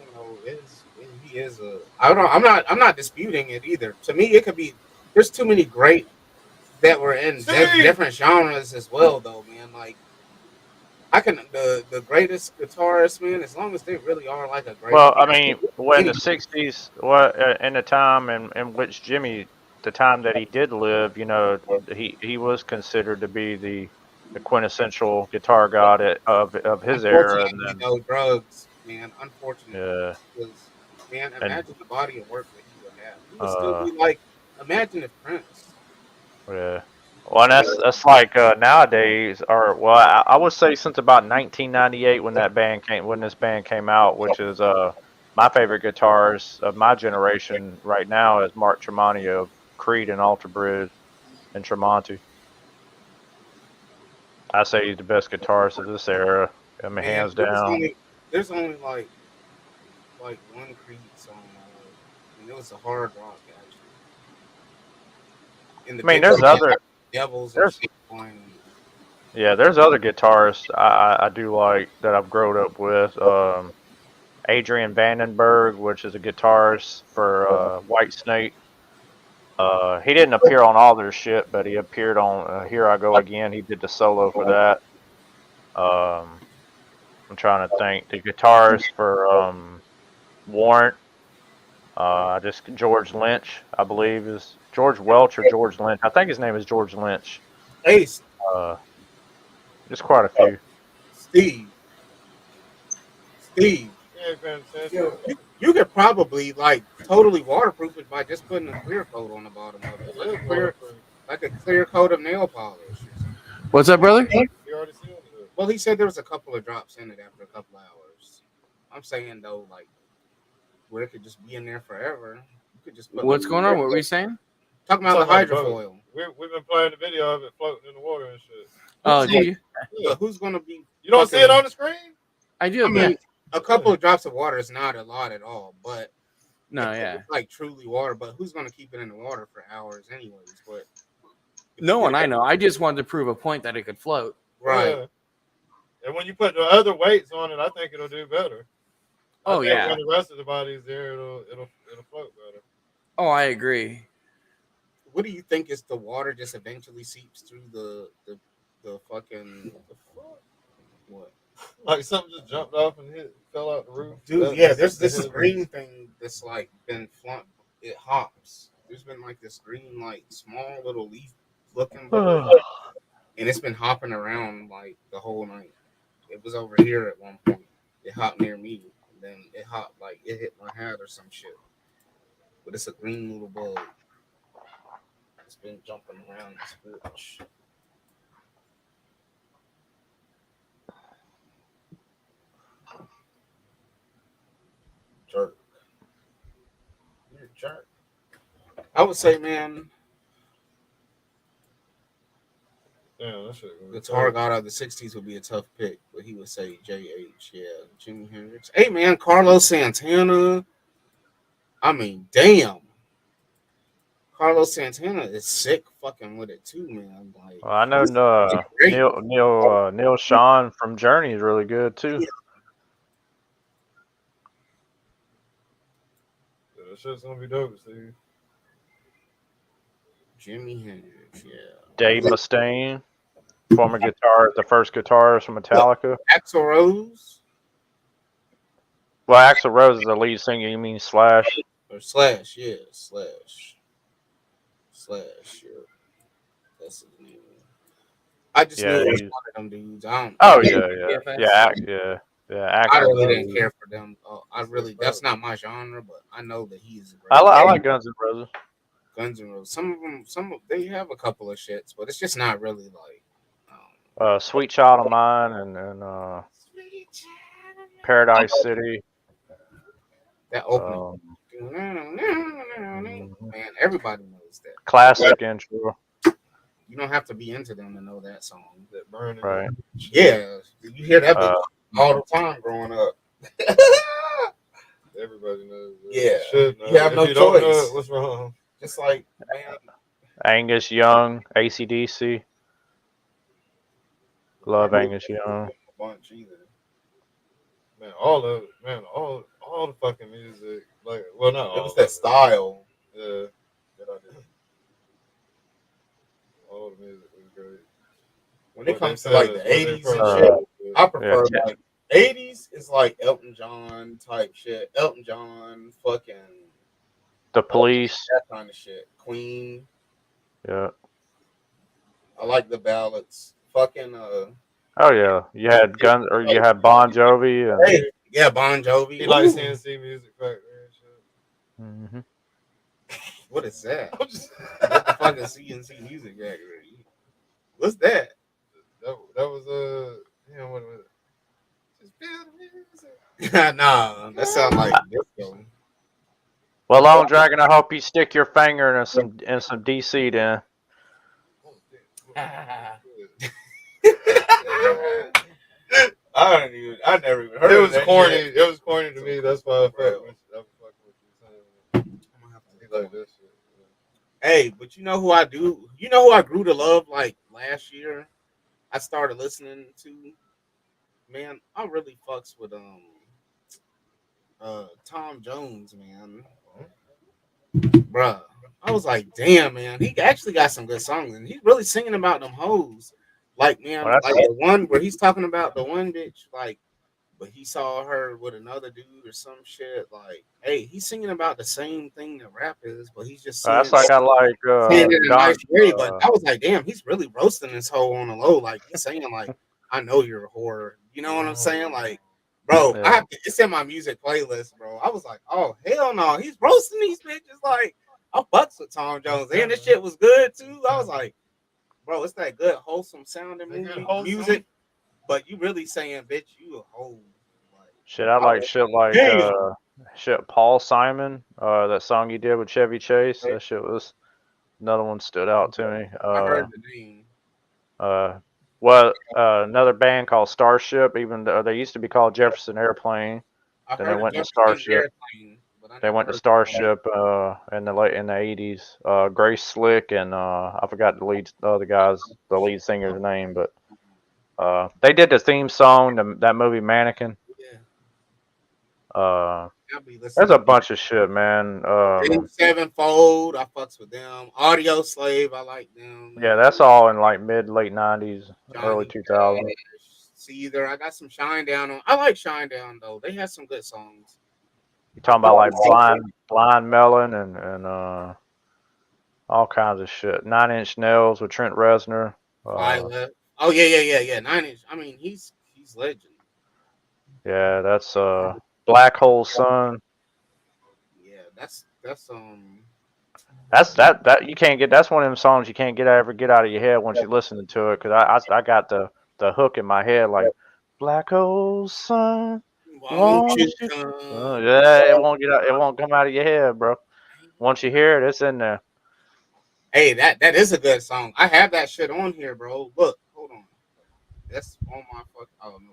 he is a. I'm not disputing it either. To me, it could be. There's too many great that were in different genres as well, though, man. Like I can the greatest guitarist, man, as long as they really are like a great. Well, I mean, when the '60s, in the time in which Jimmy, the time that he did live, he was considered to be the quintessential guitar god of his era. And then, drugs, man. Unfortunately, yeah. Because, man, imagine the body of work that he would have. He would still be like, imagine if Prince. Yeah. Well, and that's like nowadays, I would say since about 1998 when this band came out, which is my favorite guitarist of my generation right now is Mark Tremonti of Creed and Alter Bridge and Tremonti. I say he's the best guitarist of this era. I mean, hands down. There's only like one Creed song, and it was a hard rock actually. There's other. There's other guitarists I do like that I've grown up with. Adrian Vandenberg, which is a guitarist for Whitesnake. He didn't appear on all their shit, but he appeared on Here I Go Again. He did the solo for that. I'm trying to think. The guitarist for Warrant. Just George Lynch, I believe, is George Welch or George Lynch. I think his name is George Lynch. Ace, Just quite a few. Steve. Yeah, paying attention. You could probably like totally waterproof it by just putting a clear coat on the bottom of it, like a clear coat of nail polish. What's up, brother? You already seen it. Well, he said there was a couple of drops in it after a couple of hours. I'm saying though, like where it could just be in there forever. You could just put What's going on? What were you saying? Talking about the hydrofoil. We've been playing the video of it floating in the water and shit. Oh, do you? Yeah, who's gonna be? You don't see it on the screen? I do. I mean, a couple of drops of water is not a lot at all, but No, it's yeah. like truly water. But who's gonna keep it in the water for hours, anyways? But No one I know. I just wanted to prove a point that it could float. right. Yeah. And when you put the other weights on it, I think it'll do better. Oh, I think yeah. when the rest of the body's there, it'll float better. Oh, I agree. What do you think is the water just eventually seeps through the fucking what? Like something just jumped off and fell out the roof. Dude, yeah, there's this green thing that's like been flunked. It hops. There's been like this green, like small little leaf looking bubble, and it's been hopping around like the whole night. It was over here at one point. It hopped near me, and then it hopped like it hit my head or some shit. But it's a green little bug. It's been jumping around this bitch. Jerk. You're a jerk. I would say, man, Damn, that shit. guitar god of the 60s would be a tough pick, but he would say JH. Yeah, Jimi Hendrix. Hey, man, Carlos Santana. I mean, damn. Carlos Santana is sick fucking with it too, man. Like, Well, I know Neil Sean from Journey is really good too. Yeah. That shit's gonna be dope, Steve. Jimi Hendrix, yeah. Dave Mustaine, former guitarist, the first guitarist from Metallica. Axl Rose Well, Axl Rose is the lead singer. You mean Slash? or Slash, yeah, Slash, yeah. That's his name. I just knew it was one of them dudes. I don't. Oh yeah. I Axl really Rose. didn't care for them. That's not my genre, but I know that he's a great. I like Guns N' Roses. Guns N' Roses. Some of they have a couple of shits, but it's just not really like. Sweet Child of Mine and Paradise City. That opening. Man, everybody knows that. Classic intro. You don't have to be into them to know that song. That burning. Right. Yeah, you hear that bitch all the time growing up. Everybody knows. Yeah. Should know. You have If no you don't know choice. it, what's wrong? Just like, man, Angus Young, AC/DC. Love Angus Young. a bunch either. Man, all of it, man, all the fucking music, like, well, not all. It was that style. Yeah, that I did. All the music was great. When it What comes they to like said, the what they 80s and first shit, did. I prefer Yeah. like 80s is like Elton John type shit. Elton John, fucking The Police. that kind of shit. Queen. Yeah. I like the ballads. Fucking Oh yeah. You had you had Bon Jovi and hey, yeah, Bon Jovi. He likes Ooh, CNC Music Factory and shit. Mhm. what is that? I'm just- What the fuck is CNC Music Factory? What's that? that was damn, what was it? Just feel the music. Nah, that sounds like disco. Well, Long Dragon, I hope you stick your finger in some DC then. I never even heard It of was that corny. shit. It was corny to me. That's why I fuck with you. He like this shit. Hey, but you know who I do? You know who I grew to love like last year? I started listening to. Man, I really fucks with Tom Jones, man. Bruh. I was like, damn, man, he actually got some good songs, and he's really singing about them hoes. Like, man, Well, that's like the one where he's talking about the one bitch, like but he saw her with another dude or some shit. Like, hey, he's singing about the same thing that rap is, but he's just saying, That's like I like saying it in a nice Don. way. But I was like, damn, he's really roasting this hoe on the low. Like, he's saying, like, I know you're a whore. You know what I'm saying? Like, bro, Yeah. it's in my music playlist, bro. I was like, oh, hell no. He's roasting these bitches. Like, I fucks with Tom Jones. And this shit was good, too. I was like, bro, it's that good, wholesome sounding music. But you really saying, bitch, you a hoe. Like, Shit, I like shit like shit Paul Simon. That song he did with Chevy Chase. That shit was another one stood out to me. I heard the name. Another band called Starship. Even though they used to be called Jefferson Airplane, then they went to Starship. They went to Starship in the 80s. Grace Slick and I forgot the lead singer's name, but they did the theme song, that movie Mannequin. There's a bunch of shit, man. Sevenfold, I fucks with them. Audio Slave, I like them. Yeah, that's all in like late 90s, early 2000s. Caesar, I got some Shine Down on. I like Shine Down though. They had some good songs. You talking about like Blind Melon and all kinds of shit. 9 Inch Nails with Trent Reznor. Violet. Oh yeah. 9 Inch. I mean, he's legend. Yeah, that's Black Hole Sun. Yeah, that's that you can't get. That's one of them songs you can't ever get out of your head once you listen to it. Cause I got the hook in my head like Black Hole Sun. Yeah, it won't get out. It won't come out of your head, bro. Once you hear it, it's in there. Hey, that is a good song. I have that shit on here, bro. Look, hold on. That's on my fuck. Oh no.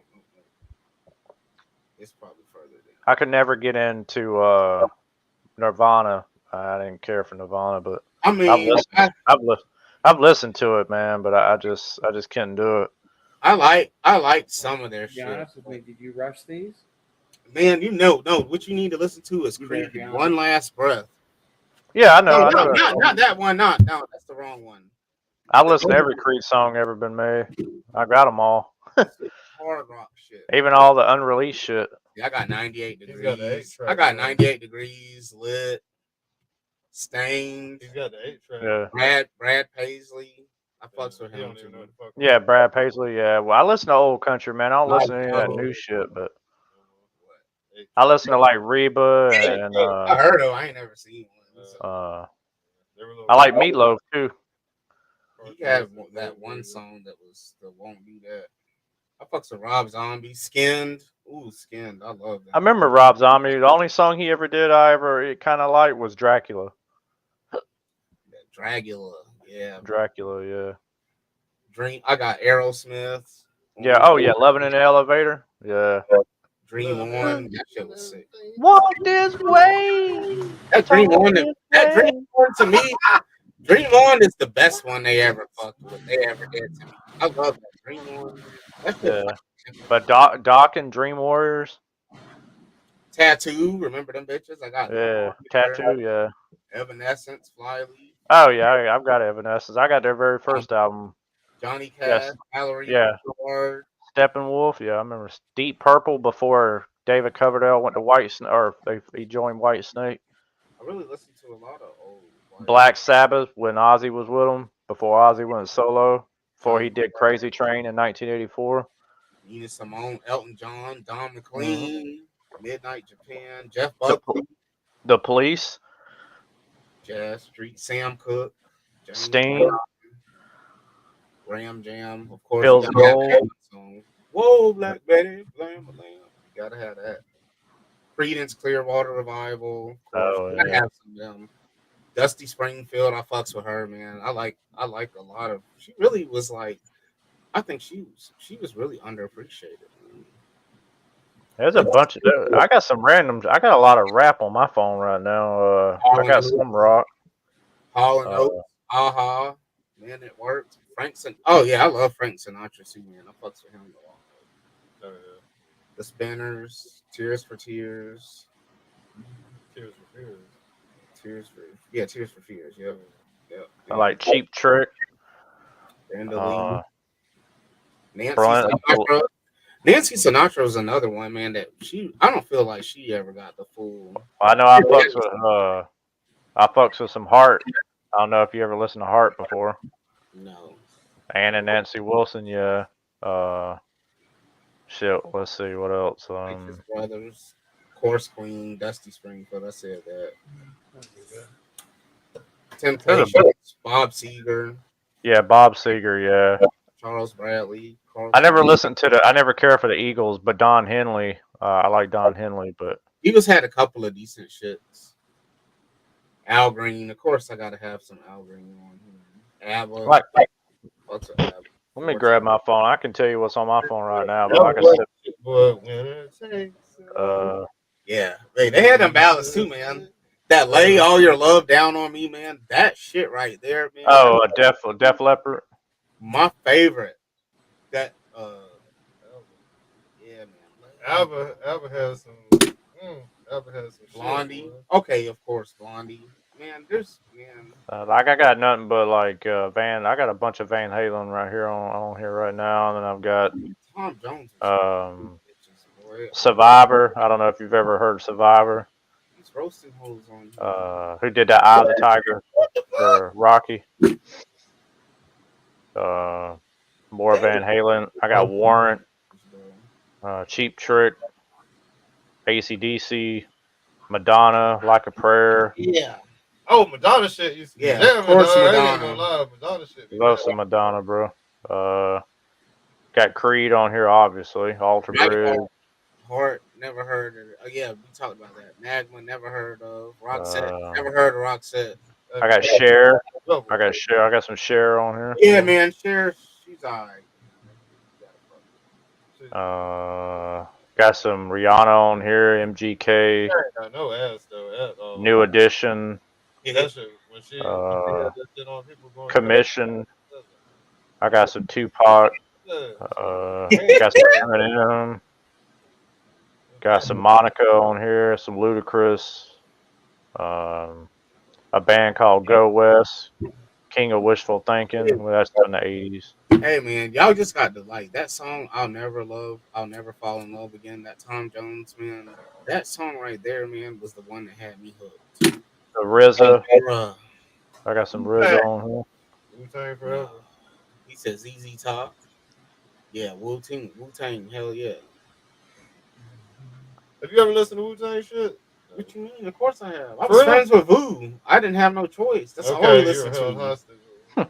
It's probably further than. I could never get into Nirvana. I didn't care for Nirvana, but I mean, I've listened to it, man. But I just couldn't do it. I like some of their shit. Honest with me, did you rush these? Man, no. What you need to listen to is Creed. One Last Breath. Yeah, I know. Not that one. No, that's the wrong one. I listen to every Creed song ever been made. I got them all. Hard rock shit. Even all the unreleased shit. Yeah, I got 98 degrees. I got 98 degrees, lit, stained. He's got the 8-track. Yeah. Brad Paisley. I fucks with him too. Yeah, Brad Paisley. Yeah. Well, I listen to old country, man. I don't listen to any of that new shit, but I listen to like Reba and I heard him. I ain't never seen one. I like Meatloaf too. He had that one song that was the Won't Do That. I fucks with Rob Zombie. Skinned. Ooh, Skinned. I love that. I remember Rob Zombie. The only song he ever did it kind of liked was Dracula. Dracula. Yeah. Dracula, yeah. Dream. I got Aerosmith. Yeah. Oh, yeah. Loving in the Elevator. Yeah. Dream On. That shit was sick. Walk this way. That Dream On to me. Dream On is the best one they ever fucked with. They ever did to me. I love that Dream On. Yeah. But Doc and Dream Warriors. Tattoo. Remember them bitches? I got. Yeah. Tattoo. Yeah. Evanescence. Flyleaf. Oh yeah, I've got Evanescence. I got their very first album. Johnny Cash, Mallory, Steppenwolf. Yeah, I remember Deep Purple before David Coverdale went to he joined White Snake. I really listened to a lot of old. Black Sabbath when Ozzy was with them before Ozzy went solo. Before he did Crazy Train in 1984. Nina Simone, Elton John, Don McLean, Midnight Japan, Jeff Buckley, The Police. Jazz Street, Sam Cooke, Sting, Ram Jam, of course. Bill's Gold. Whoa, Black Betty, blam, blam. You gotta have that. Creedence Clearwater Revival. Oh, I have some of them. Dusty Springfield, I fucks with her, man. I like a lot of. She really was like. I think she was really underappreciated. There's a bunch of. I got some randoms. I got a lot of rap on my phone right now. I got some rock. Hall and Oates, Aha, Man It Works, Frank Sinatra. Oh yeah, I love Frank Sinatra too, man. I fucks with him a lot. Oh, yeah. The Spinners, Tears for Fears. Tears for Fears. Yep. I like Cheap Trick. Nancy Sinatra. Nancy Sinatra was another one, man. That I don't feel like she ever got the full. I know I fucks with some Heart. I don't know if you ever listened to Heart before. No. Ann and Nancy Wilson, yeah. Shit, let's see what else. Righteous Brothers, Course Queen, Dusty Springfield. I said that. Temptations, Bob Seger. Yeah, Bob Seger, yeah. Charles Bradley. I never cared for the Eagles, but Don Henley, I like Don Henley, but Eagles had a couple of decent shits. Al Green, of course, I gotta have some Al Green on here. ABBA. What's up, ABBA? Let me grab my phone. I can tell you what's on my phone right now, but like I said, yeah, they had them ballads too, man. That Lay All Your Love Down on Me, man. That shit right there, man. Oh, Def Leppard. My favorite. That yeah, man. ABBA has some. ABBA has some. Blondie. Shit, okay, of course, Blondie. Man, like I got nothing but like I got a bunch of Van Halen right here on here right now, and then I've got Tom Jones. Survivor. I don't know if you've ever heard Survivor. He's roasting hoes on. Who did that Eye of the Tiger for Rocky? More Van Halen. I got Warrant, Cheap Trick, AC/DC, Madonna, Like a Prayer. Yeah. Oh, Madonna shit. Yeah, of course, Madonna. Madonna shit. Love some Madonna, bro. Got Creed on here, obviously. Alter Bridge. Heart, never heard of it. Oh, yeah, we talked about that. Magma, never heard of. Roxette, never heard of Roxette. I got Cher. I got some Cher on here. Yeah, man, Cher, she's alright. Got some Rihanna on here, MGK. No ass though. New Edition. Yeah, that shit, when she had that shit on, people going Commission. I got some Tupac. Got some Eminem. Got some Monica on here, some Ludacris. A band called Go West, King of Wishful Thinking. Well, that's in the 80s. Hey man, y'all just got to like that song. I'll never fall in love again. That Tom Jones, man. That song right there, man, was the one that had me hooked. The RZA. I got some RZA on here. Wu-Tang forever. He says ZZ Top. Yeah, Wu-Tang, hell yeah. Have you ever listened to Wu-Tang shit? What you mean? Of course I have. I was friends with Wu. I didn't have no choice. That's all we listened to. I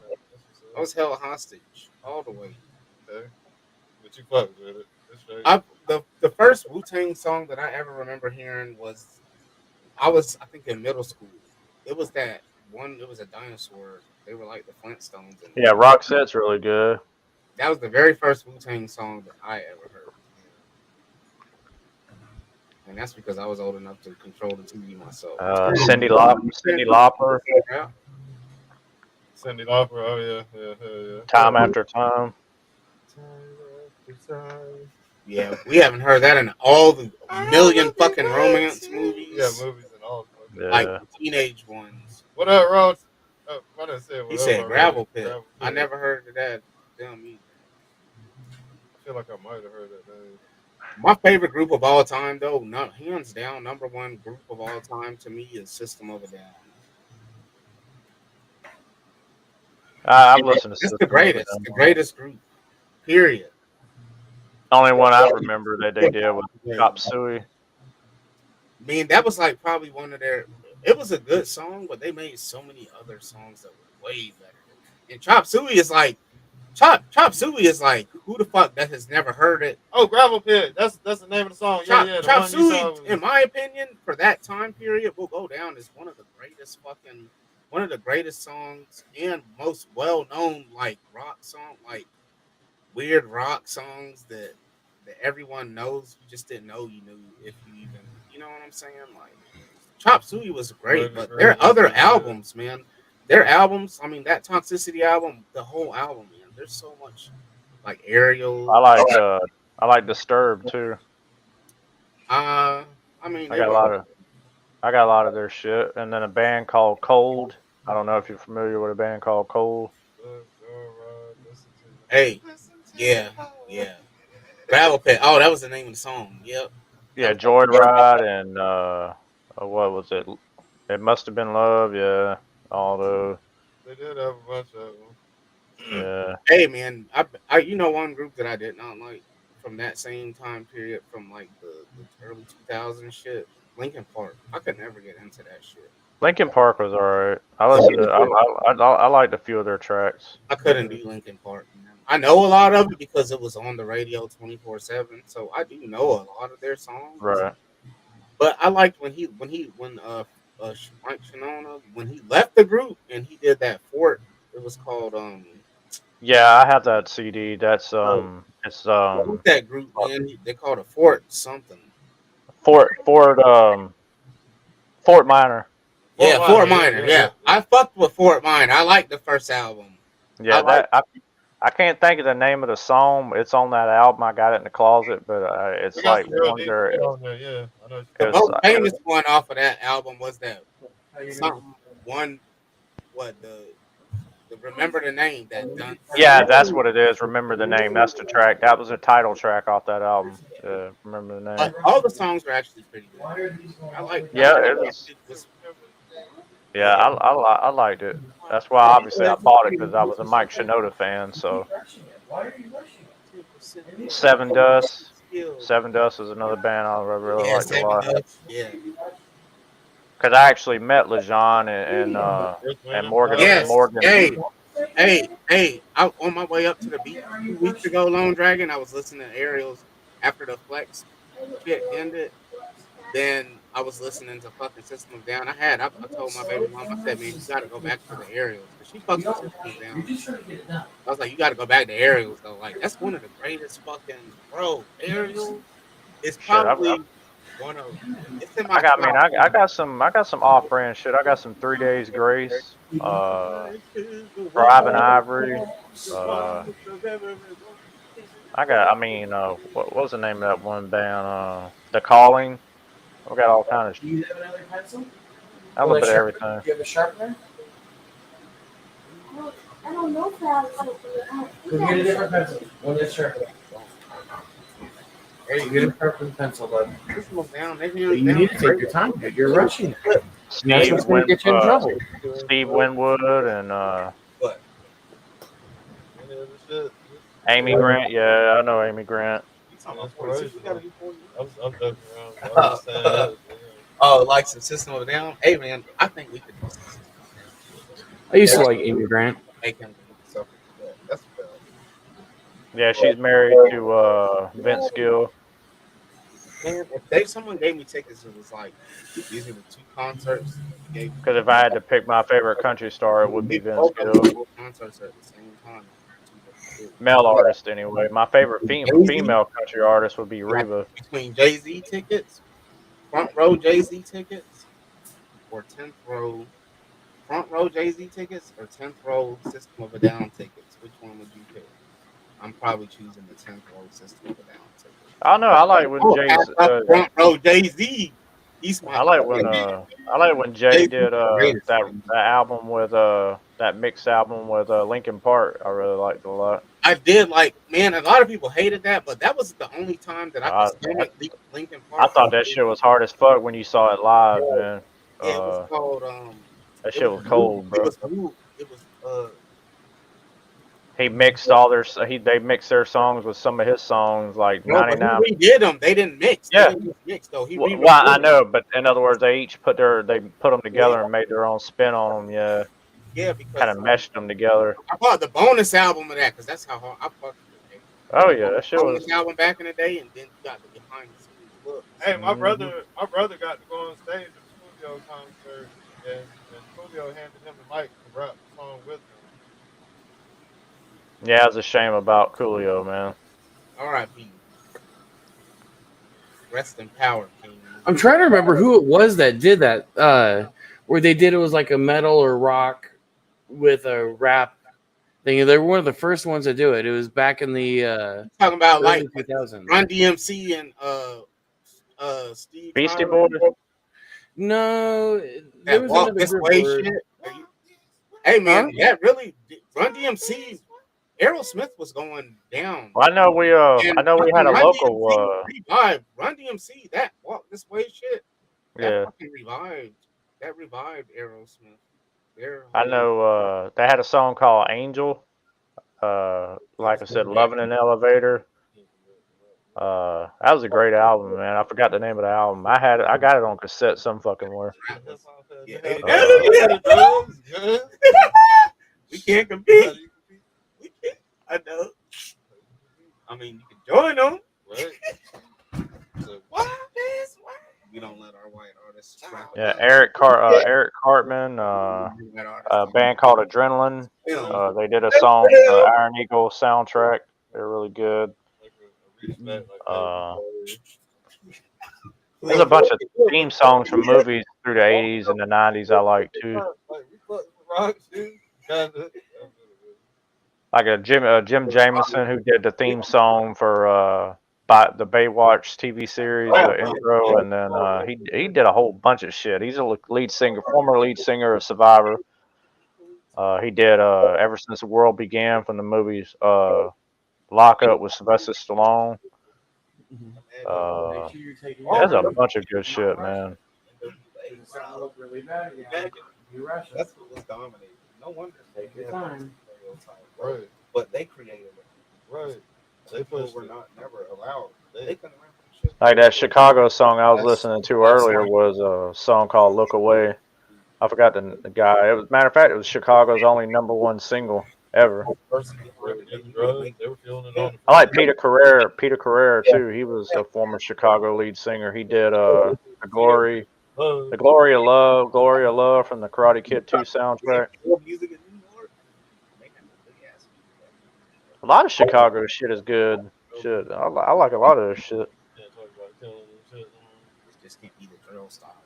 was held hostage all the way. Okay. But you fucked with it. The first Wu-Tang song that I ever remember hearing was I think in middle school. It was that one. It was a dinosaur. They were like the Flintstones. Yeah, Roxette's really good. That was the very first Wu-Tang song that I ever heard. And that's because I was old enough to control the TV myself. Cyndi Lauper. Yeah. Cyndi Lauper, oh yeah. Time After Time. Yeah, we haven't heard that in all the million fucking romance movies. Yeah, movies and all. Like the teenage ones. What up, Ross? He said Gravel Pit. I never heard of that. Damn me. I feel like I might have heard that name. My favorite group of all time, though, hands down, number one group of all time to me is System of a Down. I've listened to It's the greatest group, period. Only one I remember that they did was Chop Suey. I mean, that was like probably one of their. It was a good song, but they made so many other songs that were way better. And Chop Suey is like, Chop Suey is like, who the fuck that has never heard it? Oh, Gravel Pit. That's the name of the song. Chop Suey, in my opinion, for that time period, will go down as one of the greatest songs and most well-known like rock song, like weird rock songs that everyone knows. You just didn't know you knew if you even, you know what I'm saying? Like Chop Suey was great, but their other albums, man, I mean, that Toxicity album, the whole album, man, there's so much like Aerial. I like Disturbed too. I mean, I got a lot of their shit, and then a band called Cold. I don't know if you're familiar with a band called Cold. Hey, yeah. Gravel Pit. Oh, that was the name of the song. Yep. Yeah, Joyride and what was it? It Must Have Been Love. Yeah, all those. They did have a bunch of them. Yeah. Hey man, I you know one group that I did not like from that same time period, from like the early 2000s shit. Linkin Park. I could never get into that shit. Linkin Park was alright. I listened to. I liked a few of their tracks. I couldn't do Linkin Park. Man. I know a lot of it because it was on the radio 24/7, so I do know a lot of their songs. Right. But I liked when Mike Shinoda, when he left the group and he did that Fort. It was called Yeah, I have that CD. That's it's what's that group, man? They called it Fort something. Fort Minor. Yeah, Fort Minor. Yeah, I fucked with Fort Minor. I liked the first album. Yeah, I can't think of the name of the song. It's on that album. I got it in the closet, but it's like one there. Yeah, I know. The most famous one off of that album was that something one. What the Remember the Name that done. Yeah, that's what it is. Remember the Name. That's the track. That was a title track off that album. Remember the Name. All the songs are actually pretty good. I like. Yeah, it was. Yeah, I liked it. That's why obviously I bought it because I was a Mike Shinoda fan. So Seven Dust is another band I really liked a lot. Yeah. Because I actually met LeJean and Morgan. Yes. Morgan. Hey! On my way up to the beach 2 weeks ago, Lone Dragon, I was listening to Ariel's after the Flex shit ended. Then I was listening to fucking System of Down. I told my baby mom, I said, man, you gotta go back to the Aerials. She fucking System of Down. I was like, you gotta go back to Aerials though. Like, that's one of the greatest fucking, bro. Aerials is probably one of. It's in my. I got some off-brand shit. I got some 3 Days Grace, Private Ivory. What was the name of that one band? The Calling. We got all kind of shit. Do you have another pencil? A little bit of everything. Do you have a sharpener? I don't know if I Go get a different pencil. One that's sharper. Hey, get a sharpened pencil, bud. You need to take your time. You're rushing. That's what's going to get you in trouble. Steve Winwood and Amy Grant. Yeah, I know Amy Grant. Oh, like some System of a Down? Hey, man, I think we could do something. I used to like Amy Grant. That's Yeah, she's married to Vince Gill. Man, if someone gave me tickets, it was like these are the two concerts. Because if I had to pick my favorite country star, it would be Vince Gill. Concerts at the same time. Male artist, anyway. My favorite female country artist would be Reba. Between Jay-Z tickets, front row Jay-Z tickets, or 10th row front row Jay-Z tickets, or 10th row System of a Down tickets. Which one would you pick? I'm probably choosing the 10th row System of a Down ticket. I don't know. I like when front row Jay-Z. I like when Jay did that album with that mixed album with Linkin Park. I really liked it a lot. I did like, man. A lot of people hated that, but that was the only time that I could stomach Linkin Park. I thought that shit was hard as fuck when you saw it live, man. Yeah, it was called. That shit was cold, bro. It was. He mixed all they mixed their songs with some of his songs, like 99. He did them. They didn't mix. Yeah. They didn't mix though. Well, I know, but in other words, they each put them together and made their own spin on them. Yeah. Yeah, because kind of meshed them together. I bought the bonus album of that because that's how hard I fucked with it. Oh yeah, that shit was album back in the day, and then you got the behind the scenes look. Hey, my brother got to go on stage at the Coolio concert, and Coolio handed him the mic to rap the song with him. Yeah, it's a shame about Coolio, man. R.I.P. Rest in power, King. I'm trying to remember who it was that did that. Where they did it was like a metal or rock with a rap thing. They were one of the first ones to do it. It was back in the talking about like 2000s. Run DMC and Steve Beastie Boys. No, that walk this way shit. Hey man, that really Run DMC Aerosmith was going down. Well, I know we had a Run local. DMC revived Run DMC. That Walk This Way shit. That Yeah, fucking revived. That revived Aerosmith. I know. They had a song called Angel. Like I said, Loving an Elevator. That was a great album, man. I forgot the name of the album. I got it on cassette some fucking where. Yeah, we can't compete. We can't. I know. I mean, you can join them. Right. We don't let our white artists. Yeah, Eric Cartman, a band called Adrenaline. They did a song, Iron Eagle soundtrack. They're really good. There's a bunch of theme songs from movies through the 80s and the 90s I like too. Like Jim Jameson, who did the theme song for the Baywatch TV series, the intro, and then he did a whole bunch of shit. He's a former lead singer of Survivor. He did Ever Since the World Began from the movies Lock Up with Sylvester Stallone. There's a bunch of good shit, man. That's what was dominating. No wonder. Take your time. Right. But they created it. Right. People were never allowed. They couldn't rap shit. Like that Chicago song I was listening to earlier was a song called "Look Away." I forgot the guy. Matter of fact, it was Chicago's only #1 single ever. I like Peter Carrera too. He was a former Chicago lead singer. He did the Glory of Love from the Karate Kid 2 soundtrack. A lot of Chicago shit is good. Shit, I like a lot of this shit. Just can't be the drill style.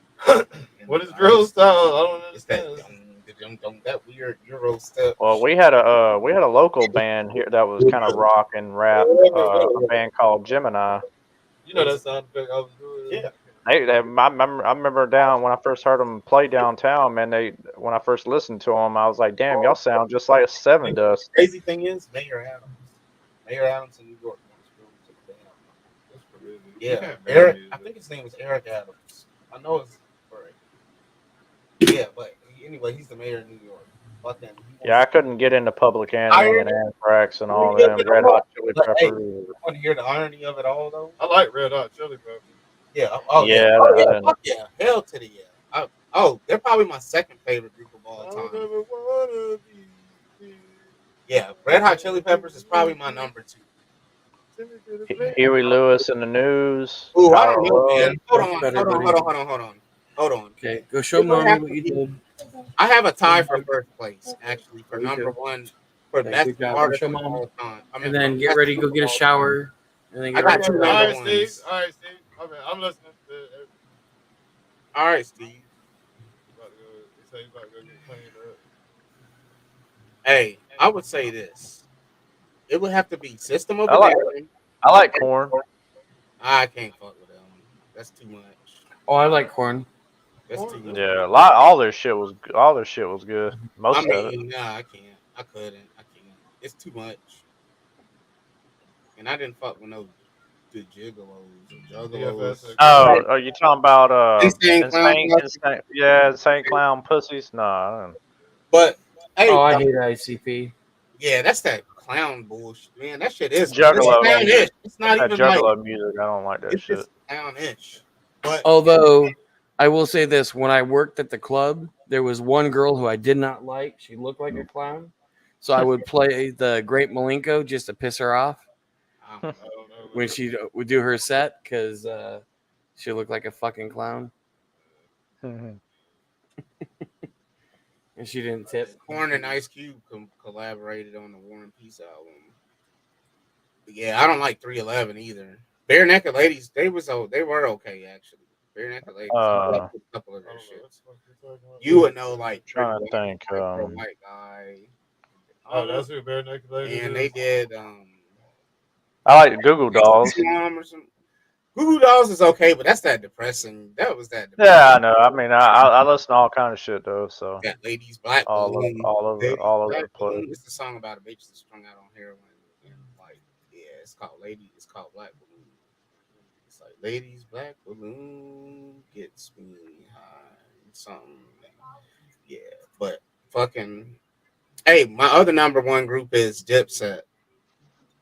What is drill style? I don't understand. That weird Euro step. Well, we had a local band here that was kind of rock and rap. A band called Gemini. You know that sound effect I was doing. Yeah. I remember down when I first heard them play downtown, man. When I first listened to them, I was like, "Damn, y'all sound just like Seven does." Crazy thing is, Mayor Adams in New York. Yeah, Eric. I think his name was Eric Adams. I know it's right. Yeah, but anyway, he's the mayor of New York. Yeah, I couldn't get into Public Enemy and Anthrax and all them. Red Hot Chili Peppers. Hey, you want to hear the irony of it all, though? I like Red Hot Chili Peppers. Yeah. Yeah. Hell to the yeah. They're probably my second favorite group of all time. Yeah, Red Hot Chili Peppers is probably my number 2. Huey Lewis in the News. Ooh, I don't know, man. Hold on. Okay, go show mommy what you did. I have a tie for first place, actually, for number 1 for best artist of all time. And then get ready, go get a shower. And then get I got ready. 2 All number right, ones. Steve. All right, Steve. I'm listening. All right, Steve. They about to go get cleaned up. Hey, I would say this. It would have to be System of a I like Korn. I can't fuck with them. That's too much. Oh, I like corn. That's too much. Yeah, all their shit was good. Most of it. Nah, I can't. I couldn't. I can't. It's too much. And I didn't fuck with no the juggalos. Oh, you talking about Insane Clown Pussies? Nah. But hey, I hate ICP. yeah, that's that clown bullshit, man. That shit is Juggalo. It's clownish. It's not That even Juggalo like music, I don't like that it's shit. just clownish. But Although I will say this, when I worked at the club, there was one girl who I did not like. She looked like a clown. So I would play the Great Malenko just to piss her off I don't know. when she would do her set because she looked like a fucking clown. And she didn't tip. Korn and Ice Cube collaborated on the War and Peace album. But yeah, I don't like 311 either. Bare Naked Ladies, they were okay actually. Bare Naked Ladies, I liked a couple of their shits. You would know, like Trying to think. White Guy. Oh, that's who Bare Naked Ladies And is? they did I like the Google Dolls. Or something. Goo Goo Dolls is okay, but that's that depressing. That was that. Yeah, I know. I mean, I listen to all kind of shit though. So That Ladies Black Balloon. all over the Black place. Balloon. It's the song about a bitch that's strung out on heroin. And like, yeah, it's called It's called Black Balloon. It's like Ladies Black Balloon gets me high. Something. Yeah, but fucking. Hey, my other number one group is Dipset.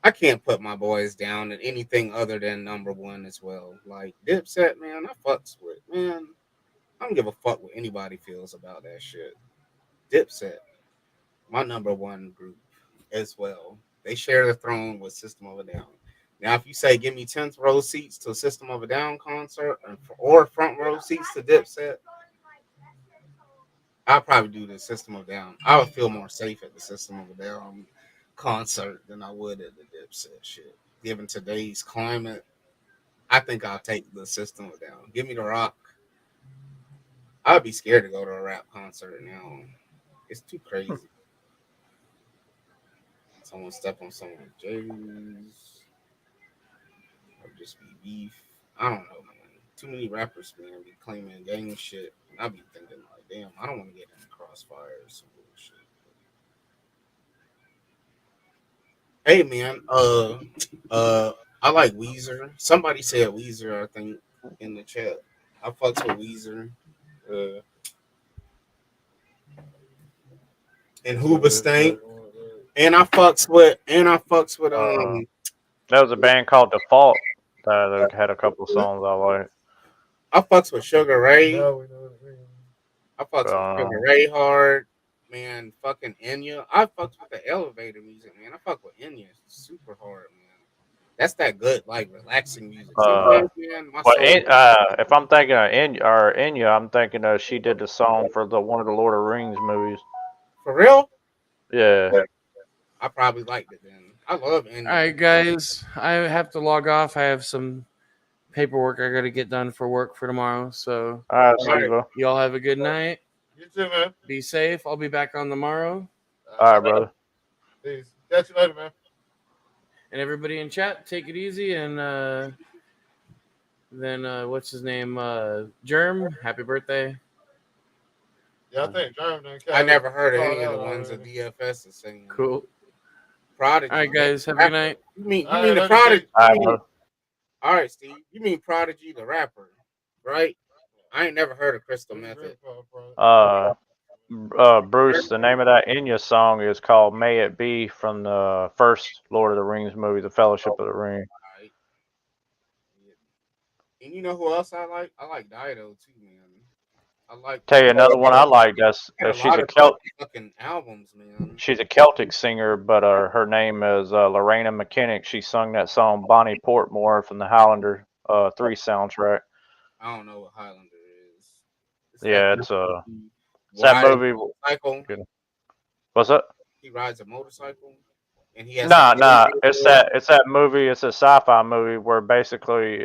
I can't put my boys down at anything other than number one as well. Like Dipset, man, I fucks with. Man, I don't give a fuck what anybody feels about that shit. Dipset, my number one group as well. They share the throne with System of a Down. Now, if you say give me 10th row seats to a System of a Down concert or front row seats to Dipset, I'll probably do the System of a Down. I would feel more safe at the System of a Down concert than I would at the Dipset shit. Given today's climate, I think I'll take the System of a Down. Give me the rock. I'd be scared to go to a rap concert now. It's too crazy. Someone step on someone's J's. Or just be beef. I don't know, man. Too many rappers, man, be claiming gang shit. And I be thinking, like, damn, I don't want to get in the crossfire or some bullshit. Hey, man, I like Weezer. Somebody said Weezer, I think, in the chat. I fucks with Weezer. And Hoobastank. And I fucks with There was a band called Default that had a couple songs I like. I fucks with Sugar Ray. I fucks with Sugar Ray hard. Man, fucking Enya. I fucks with the elevator music, man. I fuck with Enya super hard, man. That's that good, like, relaxing music. Sometimes, man, if I'm thinking of Enya, I'm thinking she did the song for one of the Lord of the Rings movies. For real? Yeah. I probably liked it then. I love Enya. All right, guys, I have to log off. I have some paperwork I got to get done for work for tomorrow. So, all right, y'all have a good night. You too, man. Be safe. I'll be back on tomorrow. All right, brother. Peace. Catch you later, man. And everybody in chat, take it easy. And then what's his name? Germ, happy birthday. Yeah, I think Germ done. I never heard of any of the ones that DFS is singing. Cool. Prodigy. All right, guys, have a good night. You mean the Prodigy? All right, Steve. You mean Prodigy, the rapper, right? I ain't never heard of Crystal Method. Bruce, the name of that Enya song is called "May It Be" from the first Lord of the Rings movie, The Fellowship of the Ring. Right. And you know who else I like? I like Dido too, man. I like. Tell you another one I like. She's a Celtic fucking albums, man. She's a Celtic singer, but her name is Lorena McKinnick. She sung that song "Bonnie Portmore" from the Highlander 3 soundtrack. I don't know what Highlander is. It's that movie. Motorcycle. What's that? He rides a motorcycle, and he has. Nah. It's that movie. It's a sci-fi movie where basically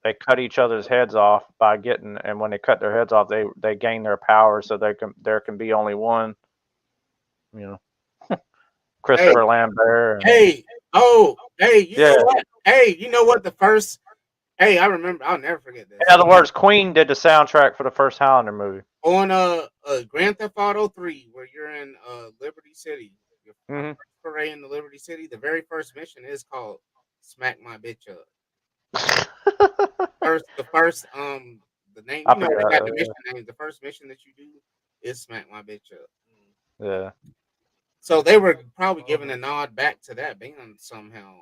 they cut each other's heads off by and when they cut their heads off, they gain their power, so there can be only one. You know, Christopher Lambert. You know what? Hey, you know what? The first. Hey, I remember. I'll never forget this. In other words, Queen did the soundtrack for the first Highlander movie. On Grand Theft Auto 3, where you're in Liberty City, your first foray in the Liberty City, the very first mission is called "Smack My Bitch Up." The name, you know, they got the mission names. The first mission that you do is "Smack My Bitch Up." Yeah. So they were probably giving a nod back to that band somehow.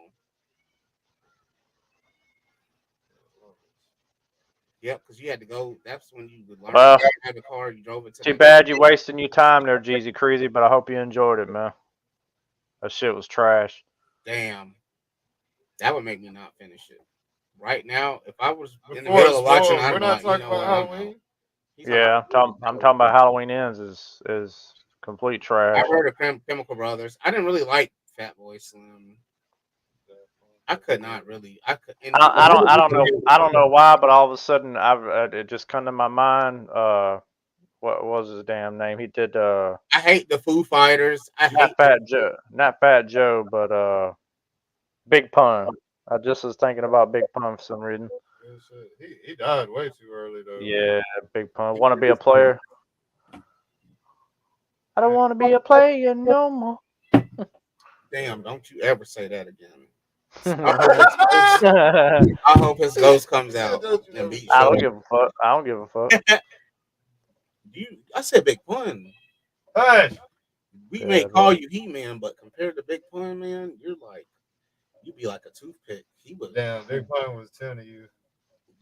Yep, because you had to go. That's when you would learn to have a car. You drove it to. Too bad you're wasting your time there, Jeezy Creasy, but I hope you enjoyed it, man. That shit was trash. Damn. That would make me not finish it. Right now, if I was in the middle of watching, we're not talking about Halloween. Yeah, I'm talking about Halloween Ends is complete trash. I heard of Chemical Brothers. I didn't really like Fatboy Slim. I could not really. I don't know why, but all of a sudden, it just come to my mind. What was his damn name? He did. I hate the Foo Fighters. Not Fat Joe, but Big Pun. I just was thinking about Big Pun for some reason. Good shit. He died way too early though. Yeah, Big Pun. Want to be a player? I don't want to be a player no more. Damn, don't you ever say that again. I I hope his ghost comes out and beats don't you. give a fuck. I don't give a fuck. I said Big Pun. Hey, We Yeah, may but- call you He Man, but compared to Big Pun, man, you'd be like a toothpick. He was damn, Big Pun was 10 of you.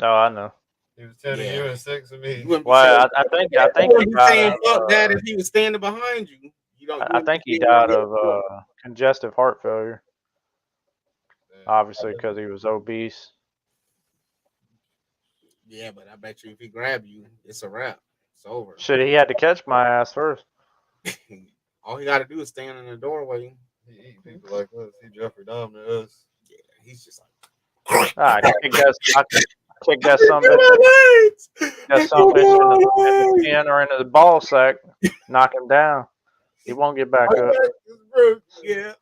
Oh, I know. He was 10 of you and 6 of me. You wouldn't be Well, saying, I think he you died saying of, fuck that if he was standing behind you. You don't. I think he died of congestive heart failure. Obviously, because he was obese. Yeah, but I bet you if he grab you, it's a wrap. It's over. Shit, he had to catch my ass first. All he got to do is stand in the doorway. He eat people like us. He Jeffrey Dahmer to us. Yeah, he's just like. I kick that some bitch. That some bitch in the chin or into the ball sack. Knock him down. He won't get back up. Yeah.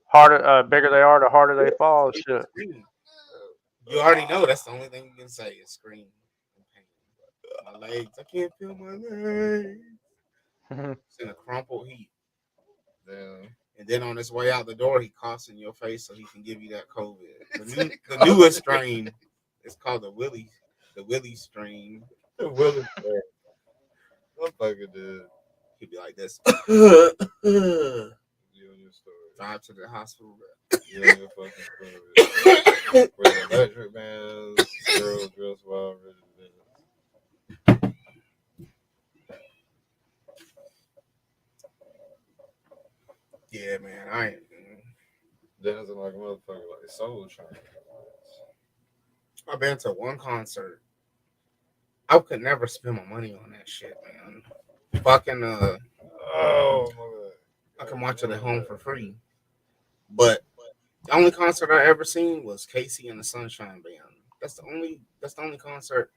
Harder, bigger they are, the harder they fall. Shit. You already know that's the only thing you can say is scream. My legs, I can't feel my legs. It's in a crumpled heap. Damn. And then on his way out the door, he coughs in your face so he can give you that COVID. The newest strain is called the Willie strain. The Willie strain. I'm fucking dead. He'd be like this. You and your story. Drive to the hospital. You and your fucking story. With the electric bands, girls dressed wild, ready to dance. Yeah, man. I ain't. Dancing like a motherfucker, like Soul Train. I've been to one concert. I could never spend my money on that shit, man. Fucking Oh my god. I can watch it at home for free. But the only concert I ever seen was Casey and the Sunshine Band. That's the only concert.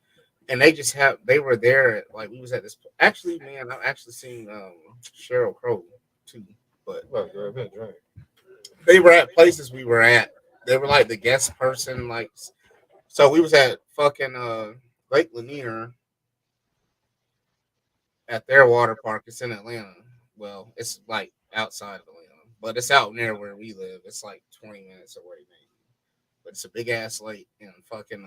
And they were there, like we was at this. Actually, man, I've actually seen Sheryl Crow too. But Look, girl, been drink. they were at places we were at. They were like the guest person, like. So we was at fucking Lake Lanier at their water park. It's in Atlanta. Well, it's like outside of Atlanta, but it's out near where we live. It's like 20 minutes away, maybe. But it's a big ass lake, and fucking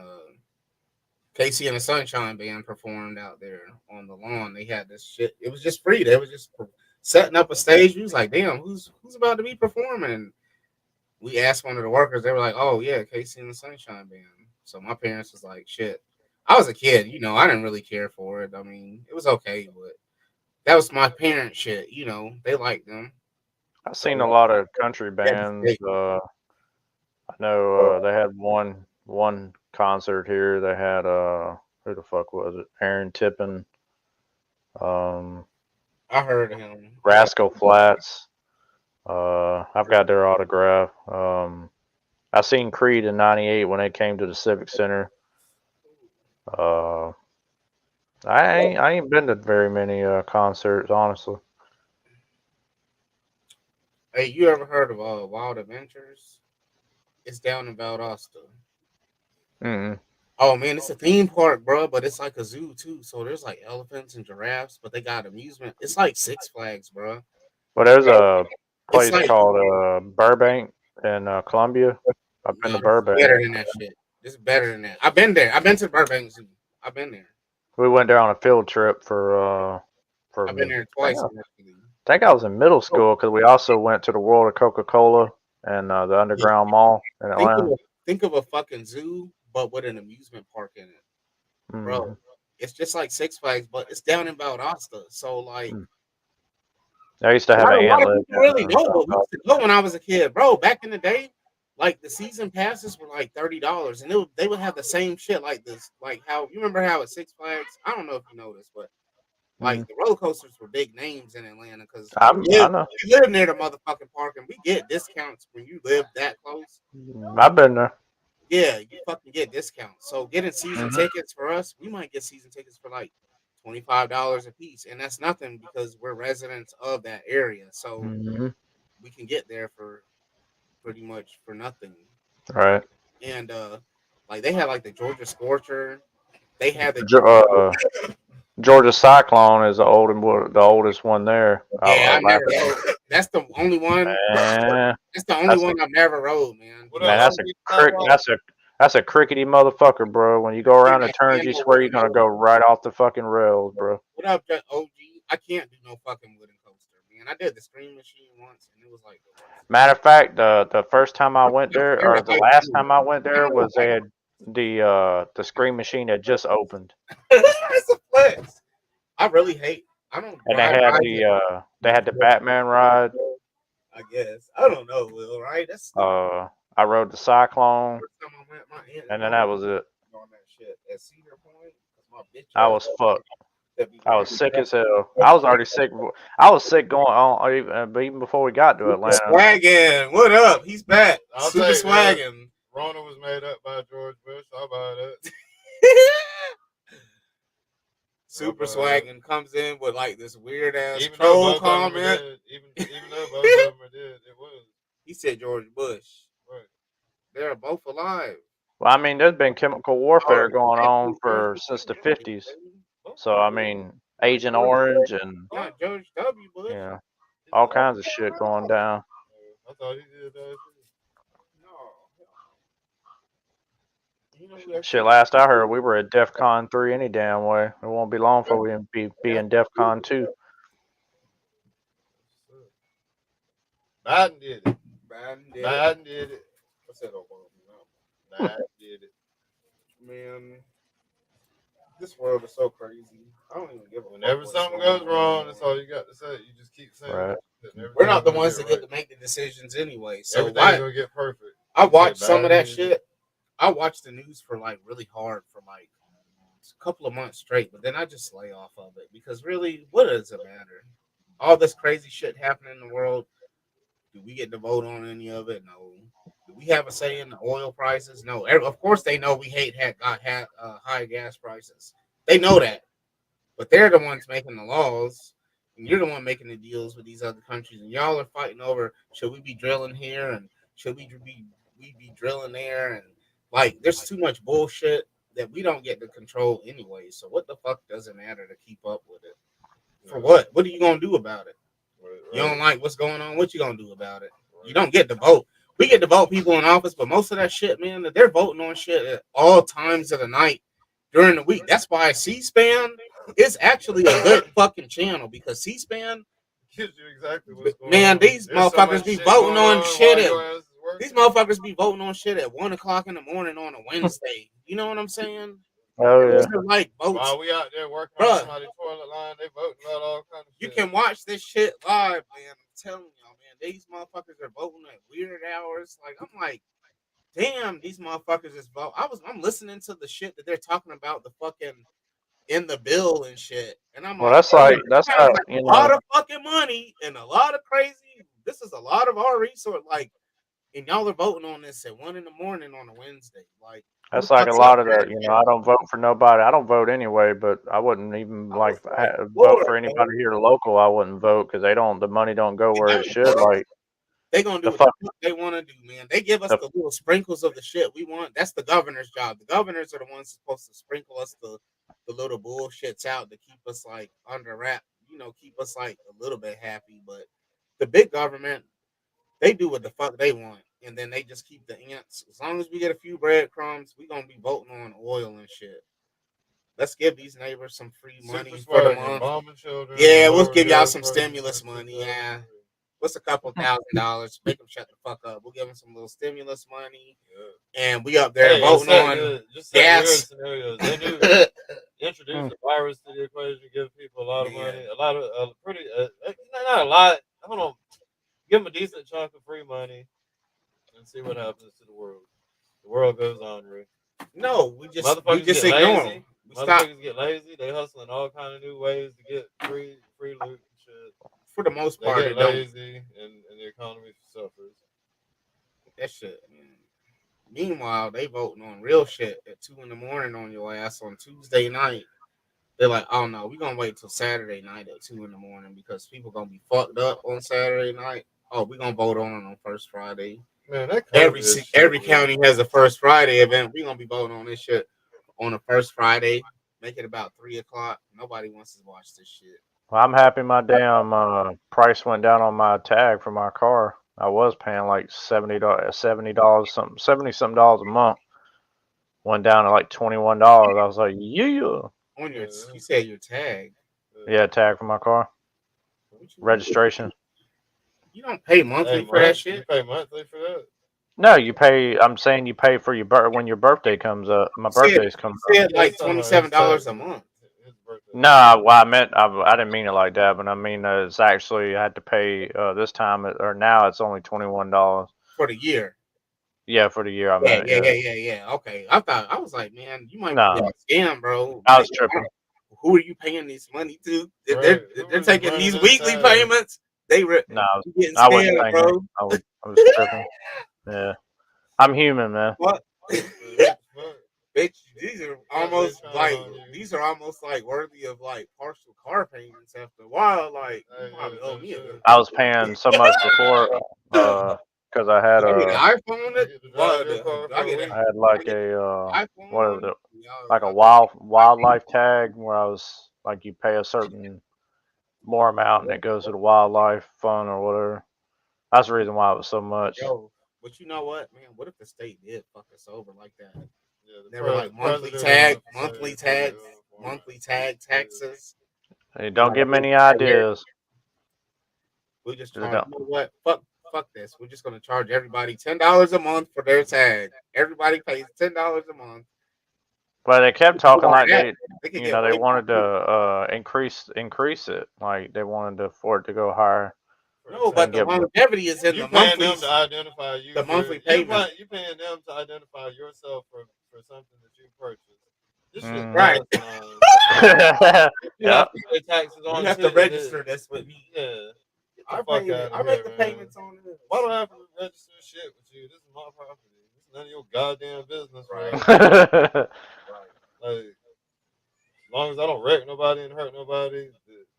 Casey and the Sunshine Band performed out there on the lawn. They had this shit. It was just free. They was just setting up a stage. We was like, damn, who's about to be performing? And we asked one of the workers. They were like, oh yeah, Casey and the Sunshine Band. So my parents was like, shit. I was a kid, I didn't really care for it. I mean, it was okay, but that was my parents' shit. They liked them. I've seen a lot of country bands. I know they had one concert here. They had who the fuck was it? Aaron Tippin. I heard of him. Rascal Flatts. I've got their autograph. I seen Creed in '98 when they came to the Civic Center. I ain't been to very many concerts, honestly. Hey, you ever heard of Wild Adventures? It's down in Valdosta. Mm-mm. Oh man, it's a theme park, bro, but it's like a zoo too. So there's like elephants and giraffes, but they got amusement. It's like Six Flags, bro. Well, there's a place like- called Burbank in Columbia. I've been to Burbank. Better than that shit. It's better than that. I've been there. I've been to the Burbank Zoo. I've been there. We went there on a field trip for I've been there twice. I think I was in middle school because we also went to the World of Coca-Cola and the Underground Mall in Atlanta. Think of a fucking zoo, but with an amusement park in it, bro. It's just like Six Flags, but it's down in Valdosta. So like, I used to have an a lot aunt of live people really know, but we used to go when I was a kid, bro. Back in the day, like the season passes were like $30, and they would have the same shit like this, like how you remember how at Six Flags. I don't know if you know this, but like the roller coasters were big names in Atlanta because I know. we live near the motherfucking park, and we get discounts when you live that close. I've been there. Yeah, you fucking get discounts. So getting season tickets for us, we might get season tickets for like $25 a piece, and that's nothing because we're residents of that area. So we can get there for pretty much for nothing. Right. And Like they had like the Georgia Scorcher. They had the Georgia Cyclone is the oldest one there. I never rode. That's the only one. Man, That's the only one I've never rode, man. Man, that's a crickety motherfucker, bro. When you go around the turns, you swear you're gonna go right off the fucking rails, bro. What up, OG? I can't do no fucking wooden coaster, man. I did the Scream Machine once, and it was like. Matter of fact, the first time I went there, or the last time I went there, was they had the Scream Machine had just opened. It's a flex. I really hate. I don't. And they had the Batman ride. I guess I don't know, Will. Right? That's. I rode the Cyclone, and then that was it. At Cedar Point, my bitch I was fucked. I was sick as hell. I was already sick. I was sick going on even before we got to Atlanta. Swaggin', what up? He's back. Super swaggin'. Rona was made up by George Bush. How about it? Super swaggin' comes in with like this weird ass troll comment. Even though both of them did, it was. He said George Bush. Right. They're both alive. Well, I mean, there's been chemical warfare going on since the 50s. So I mean, Agent Orange and George W. Bush. Yeah, all kinds of shit going down. I thought he did that. Shit, last I heard, we were at DEFCON 3 any damn way. It won't be long before we be in DEFCON 2. Biden did it. Biden did it. What's that Obama? Biden did it. Man, this world is so crazy. I don't even give a fuck. Whenever something goes wrong, that's all you got to say. You just keep saying right. We're not the ones that get to make the decisions anyway. So everything's gonna get perfect. I watched some of that shit. I watched the news for like really hard for like a couple of months straight, but then I just lay off of it because really, what does it matter? All this crazy shit happening in the world. Do we get to vote on any of it? No. Do we have a say in the oil prices? No. Of course, they know we hate high gas prices. They know that, but they're the ones making the laws, and you're the one making the deals with these other countries, and y'all are fighting over should we be drilling here and should we be drilling there, and like there's too much bullshit that we don't get to control anyway. So what the fuck does it matter to keep up with it? For what? What are you gonna do about it? You don't like what's going on? What you gonna do about it? You don't get to vote. We get to vote people in office, but most of that shit, man, that they're voting on shit at all times of the night during the week. That's why C-SPAN is actually a good fucking channel because C-SPAN gives you exactly what's going on. Man, these motherfuckers be voting on shit at these motherfuckers be voting on shit at 1:00 in the morning on a Wednesday. You know what I'm saying? Oh yeah. Like votes. While we out there working on somebody's toilet line, they voting about all kinds of shit. You can watch this shit live, man. I'm telling y'all, man. These motherfuckers are voting at weird hours. Like I'm like, damn, these motherfuckers just vote. I'm listening to the shit that they're talking about, the fucking in the bill and shit. And I'm well, like, that's how a lot of fucking money and a lot of crazy. This is a lot of our resource, like, and y'all are voting on this at 1 a.m. on a Wednesday. Like that's like a lot of that. You know, I don't vote for nobody. I don't vote anyway, but I wouldn't even like vote for anybody here local. I wouldn't vote because the money don't go where it should. Like they gonna do what they want to do, man. They give us the little sprinkles of the shit we want. That's the governor's job. The governors are the ones supposed to sprinkle us the little bullshits out to keep us like under wrap. You know, keep us like a little bit happy. But the big government, they do what the fuck they want. And then they just keep the ants. As long as we get a few breadcrumbs, we're going to be voting on oil and shit. Let's give these neighbors some free money for the month. Yeah, we'll give y'all some stimulus money. Yeah. What's a couple $1,000? Make them shut the fuck up. We'll give them some little stimulus money. And we up there voting on gas. Scenarios. They do introduce the virus to the equation, give people a lot of money. A lot of not a lot. Hold on. Give them a decent chunk of free money. And see what happens to the world. The world goes on, Rick. No, we just ignore them. Motherfuckers get lazy. They hustling all kind of new ways to get free loot and shit. For the most part, they get lazy and the economy suffers. That shit, man. Meanwhile, they voting on real shit at 2 a.m. on your ass on Tuesday night. They're like, oh no, we're gonna wait till Saturday night at 2 a.m. because people gonna be fucked up on Saturday night. Oh, we're gonna vote on first Friday. Man, that Every county has a first Friday event. We're gonna be voting on this shit on the first Friday. Make it about 3:00. Nobody wants to watch this shit. Well, I'm happy my damn price went down on my tag for my car. I was paying like $70 something, 70 something dollars a month. Went down to like $21. I was like, yeah. On your, you said your tag. Yeah, tag for my car. Registration. You don't pay monthly for that shit. You pay monthly for that? No, you pay. I'm saying you pay for your when your birthday comes up. My birthday's coming up. Said like $27 a month. No, well, I meant I didn't mean it like that, but I mean it's actually I had to pay this time or now it's only $21 for the year. Yeah, for the year. I meant yeah. Okay, I was like, man, you might be a scam, bro. I was tripping. Who are you paying this money to? They're taking these weekly payments. They no, I wasn't thinking. Bro. I was tripping. Yeah, I'm human, man. What? Bitch, these are almost like worthy of like partial car payments after a while. Like, I was paying so much before because I had an iPhone. I had like a what is it? Like a wildlife tag where I was like you pay a certain more amount and it goes to the wildlife fund or whatever. That's the reason why it was so much. Yo, but you know what, man? What if the state did fuck us over like that? They were like monthly tag taxes. Hey, don't give me any ideas. We just charge, you know what? Fuck this. We're just gonna charge everybody $10 a month for their tag. Everybody pays $10 a month. But they kept talking like they wanted to increase it. Like they wanted for it to go higher. No, but the longevity is in the monthly. Them to identify you. The monthly payment. You paying them to identify yourself for something that you purchased. This shit right. You have to pay taxes on. You have to register this with me. Yeah. I make the payments on it. Why do I have to register shit with you? This is my property. This is none of your goddamn business, right? Like, as long as I don't wreck nobody and hurt nobody,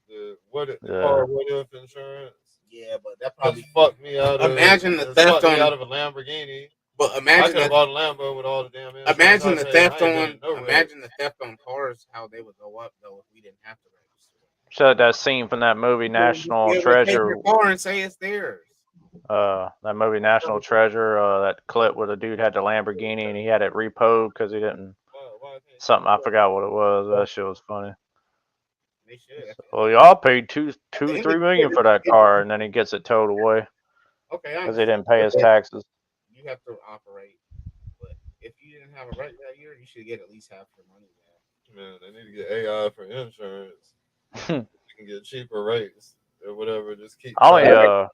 the what if insurance. Yeah, but that probably fucked me out. Imagine the theft out of a Lamborghini. But imagine I could bought a Lambo with all the damn. Imagine the theft on cars. How they would go up though if we didn't have to register. So that scene from that movie National Treasure. Take your car and say it's theirs. That movie National Treasure. That clip where the dude had the Lamborghini and he had it repoed because he didn't. Something I forgot what it was. That shit was funny. Well, y'all paid $3 million for that car, and then he gets it towed away. Okay, because he didn't pay his taxes. You have to operate, but if you didn't have a right that year, you should get at least half your money back. Man, they need to get AI for insurance. You can get cheaper rates or whatever. Just keep. I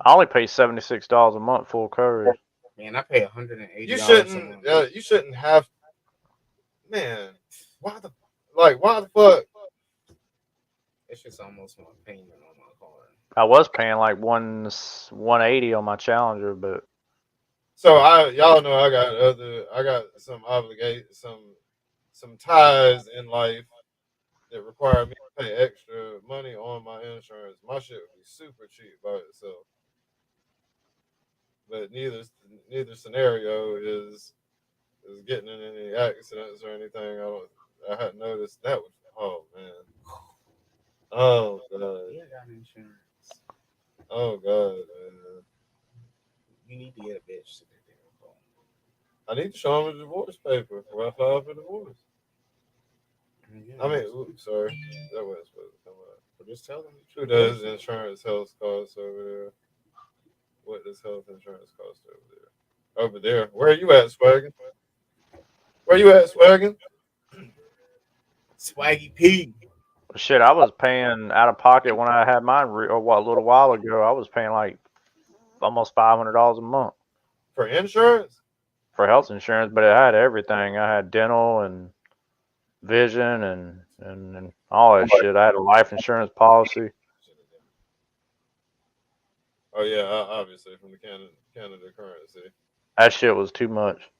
only pay $76 a month full coverage. Man, I pay $180. You shouldn't have. Man, why the fuck? It's just almost my payment on my car. I was paying like $180 on my Challenger, but so y'all know I got some obligations, some ties in life that require me to pay extra money on my insurance. My shit would be super cheap by itself, but neither scenario is getting in any accidents or anything. I hadn't noticed that would. Oh man. Oh god. You got insurance. Oh god, man. You need to get a bitch to get there. I need to show him a divorce paper before I file for divorce. I mean, oops, sorry. That wasn't supposed to come out. But just tell them. Who does insurance health cost over there? What does health insurance cost over there? Over there. Where are you at, Swaggin? Where you at, Swaggin? Swaggy P. Shit, I was paying out of pocket when I had mine a little while ago. I was paying like almost $500 a month for insurance, for health insurance, but it had everything. I had dental and vision and all that shit. I had a life insurance policy. Oh yeah, obviously from the Canada currency. That shit was too much.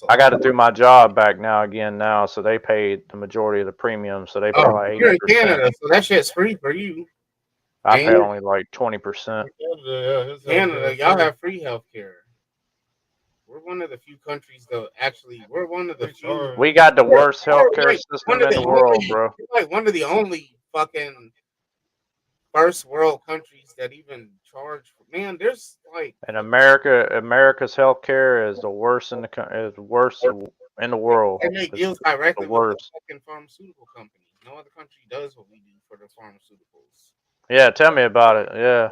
I got it through my job back now, so they paid the majority of the premium. So they pay like 80%. You're in Canada, so that shit's free for you. I pay only like 20%. Canada, y'all have free healthcare. We're one of the few countries, though. Actually, we're one of the few. We got the worst healthcare system in the world, bro. We're like one of the only fucking first world countries that even charge. Man, there's like. In America's healthcare is the worst in the world. And they deal directly with the fucking pharmaceutical company. No other country does what we do for the pharmaceuticals. Yeah, tell me about it. Yeah.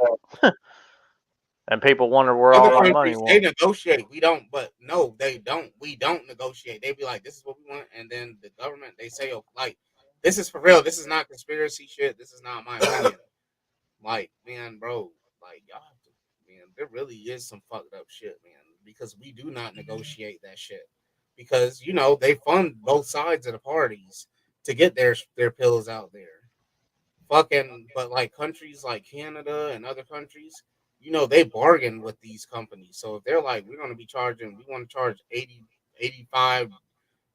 And people wonder where all our money went. They negotiate. We don't, but no, they don't. We don't negotiate. They be like, this is what we want. And then the government, they say, oh, like, this is for real. This is not conspiracy shit. This is not my opinion. Like, man, bro, like, y'all have to, man, there really is some fucked up shit, man, because we do not negotiate that shit. Because, you know, they fund both sides of the parties to get their pills out there. Fucking, but like countries like Canada and other countries, you know, they bargain with these companies. So if they're like, we want to charge $80,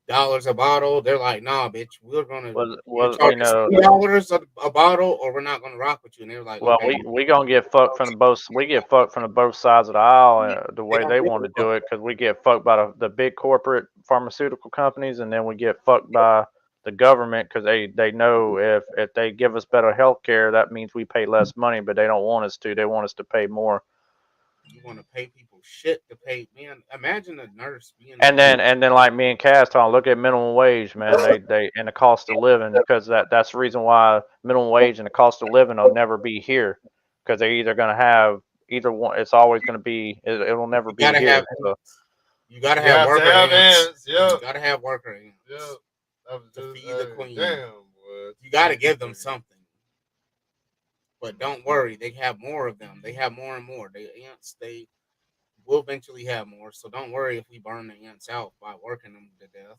$85 a bottle, they're like, nah, bitch, we're gonna charge $60 a bottle, or we're not gonna rock with you. And they're like, well, okay. we gonna get fucked from both. We get fucked from both sides of the aisle the way they want to do it, because we get fucked by the big corporate pharmaceutical companies, and then we get fucked by the government, because they know if they give us better health care, that means we pay less money, but they don't want us to. They want us to pay more. You want to pay people shit to pay, man. Imagine a nurse being. And then like me and Cass talking, look at minimum wage, man. They and the cost of living, because that's the reason why minimum wage and the cost of living will never be here, because they're either gonna have either one. It's always gonna be. It'll never be here. You gotta have worker ants. Yeah. You gotta have worker ants. Yeah. To feed the queen. Damn, boy. You gotta give them something. But don't worry, they have more of them. They have more and more. The ants, they will eventually have more. So don't worry if we burn the ants out by working them to death.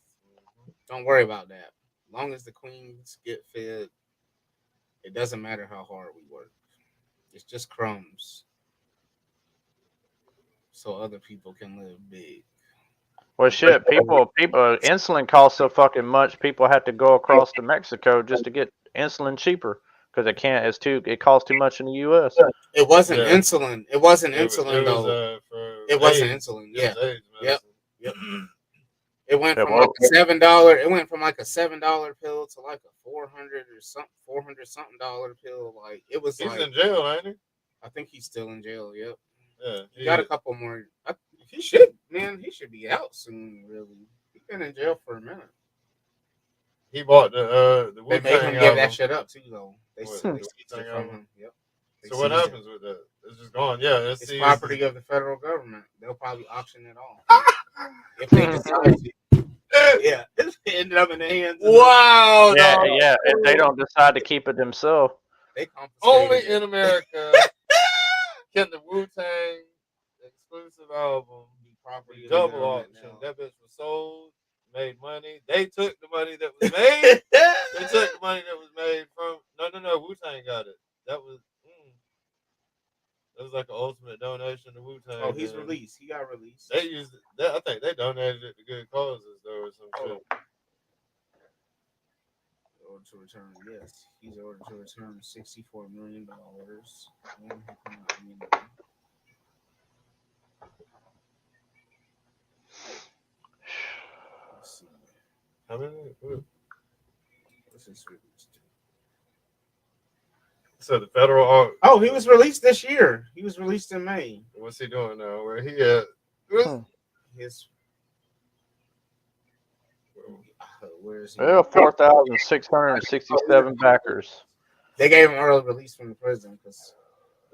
Don't worry about that. As long as the queens get fed, it doesn't matter how hard we work. It's just crumbs. So other people can live big. Well, shit, people, insulin costs so fucking much. People have to go across to Mexico just to get insulin cheaper, because it costs too much in the U.S. It wasn't insulin. It wasn't insulin though. It wasn't insulin. Yeah. Yep. It went from like $7. It went from like a $7 pill to like a $400 something pill. Like it was. He's in jail, ain't he? I think he's still in jail. Yep. Yeah. He got a couple more. He should, man. He should be out soon. Really, he's been in jail for a minute. He bought the They made him give that shit up too, though. They from him. Yep. So what happens with that? It's just gone. Yeah, it's property of the federal government. They'll probably auction it off if they decide to. Yeah, it ended up in the hands. Wow. Yeah. If they don't decide to keep it themselves, they only in America can the Wu-Tang exclusive album be property double auction. That bitch was sold, made money. They took the money that was made. They took the money that was made from no. Wu-Tang got it. That was like an ultimate donation to Wu-Tang. Oh, he's released. He got released. They used it. I think they donated it to good causes though, or some shit. Ordered to return, yes. He's ordered to return $64 million. How many? What's his released? So the federal. Oh, he was released this year. He was released in May. What's he doing now? Where he at? His. Where is he? Well, 4,667 backers. They gave him early release from the prison because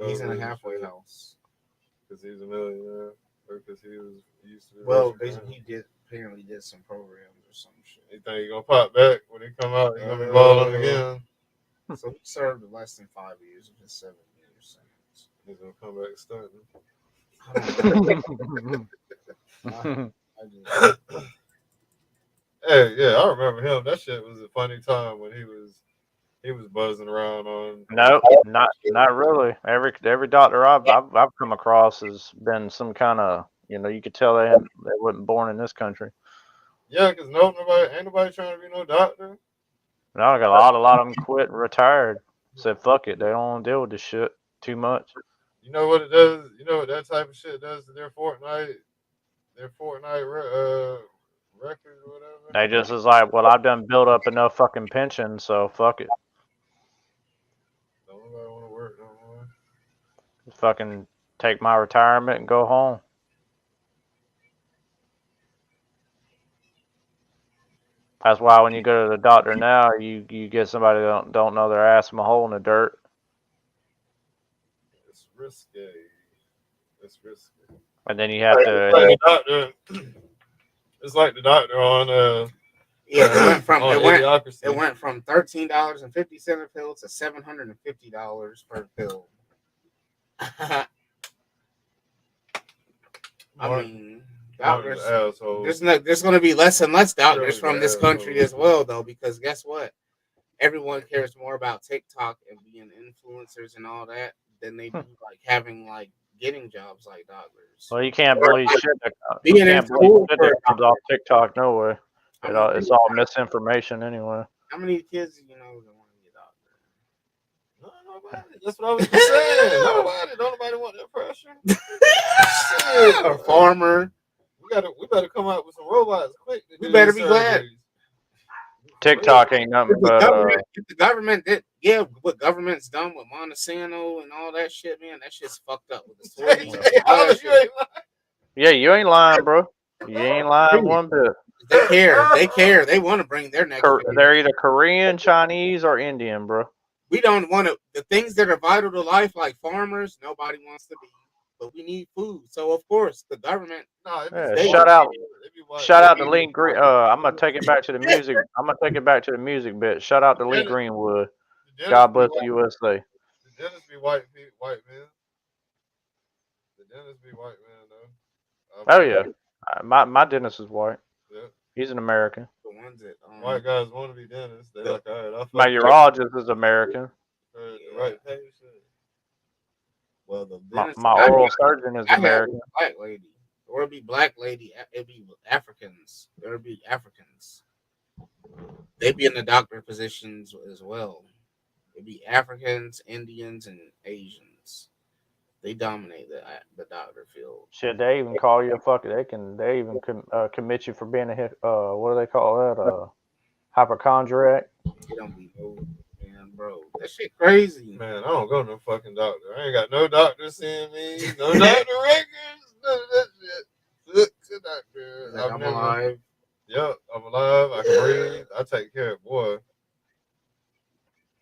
he's in a halfway house. Because he's a millionaire, or because he used to be. Well, he apparently did some programs or some shit. You think he's gonna pop back when he come out? He's gonna be balling again. So he served less than 5 years, just 7 years. He's gonna come back stunting. Hey, yeah, I remember him. That shit was a funny time when he was buzzing around on. No, not really. Every doctor I've come across has been some kind of, you could tell they wasn't born in this country. Yeah, because ain't nobody trying to be no doctor. No, I got a lot of them quit and retired. Said fuck it, they don't want to deal with this shit too much. You know what it does? You know what that type of shit does to their Fortnite record or whatever? They just is like, well, I've done built up enough fucking pension, so fuck it. Don't nobody want to work no more. Just fucking take my retirement and go home. That's why when you go to the doctor now, you get somebody that don't know their ass from a hole in the dirt. It's risky. It's risky. And then you have It's to. like the doctor. It's like the doctor on Yeah, it Idiocracy. went from $13.50 a pill to $750 per pill. I mean, doctors. There's going to be less and less doctors from this country as well, though, because guess what? Everyone cares more about TikTok and being influencers and all that than they do like having like getting jobs like doctors. Well, you can't believe shit. Being You can't in believe school shit for that comes off TikTok. No way. I mean, It's all misinformation anyway. How many kids do you know that want to be a doctor? No, nobody. That's what I was just saying. Nobody want that pressure. A farmer. We better come out with some robots quick. We better be glad. TikTok ain't nothing but. If the government did, what government's done with Monsanto and all that shit, man, that shit's fucked up with the soybeans. Yeah, you ain't lying, bro. You ain't lying one bit. They care. They want to bring their next. They're either Korean, Chinese, or Indian, bro. We don't want to. The things that are vital to life, like farmers, nobody wants to be. But we need food, so of course the government. Shout out to Lee Green. I'm gonna take it back to the music. I'm gonna take it back to the music bit. Shout out to Lee Greenwood. God bless the USA. The dentists be white men. The dentists be white men though. Oh yeah, my dentist is white. Yeah. He's an American. The ones that white guys want to be dentists. They like, all right. My urologist is American. Right. Well, my oral surgeon is American. Black lady, or it'd be black lady. It'd be Africans. There'd be Africans. They'd be in the doctor positions as well. It'd be Africans, Indians, and Asians. They dominate the doctor field. Shit, they even call you a fucker. They even commit you for being a what do they call that? Hypochondriac. They don't be no. Bro, that shit crazy. Man, I don't go to no fucking doctor. I ain't got no doctor seeing me, no doctor records, none of that shit. Look to doctor. Like I'm alive. Yep, I'm alive. I can breathe. I take care of boy.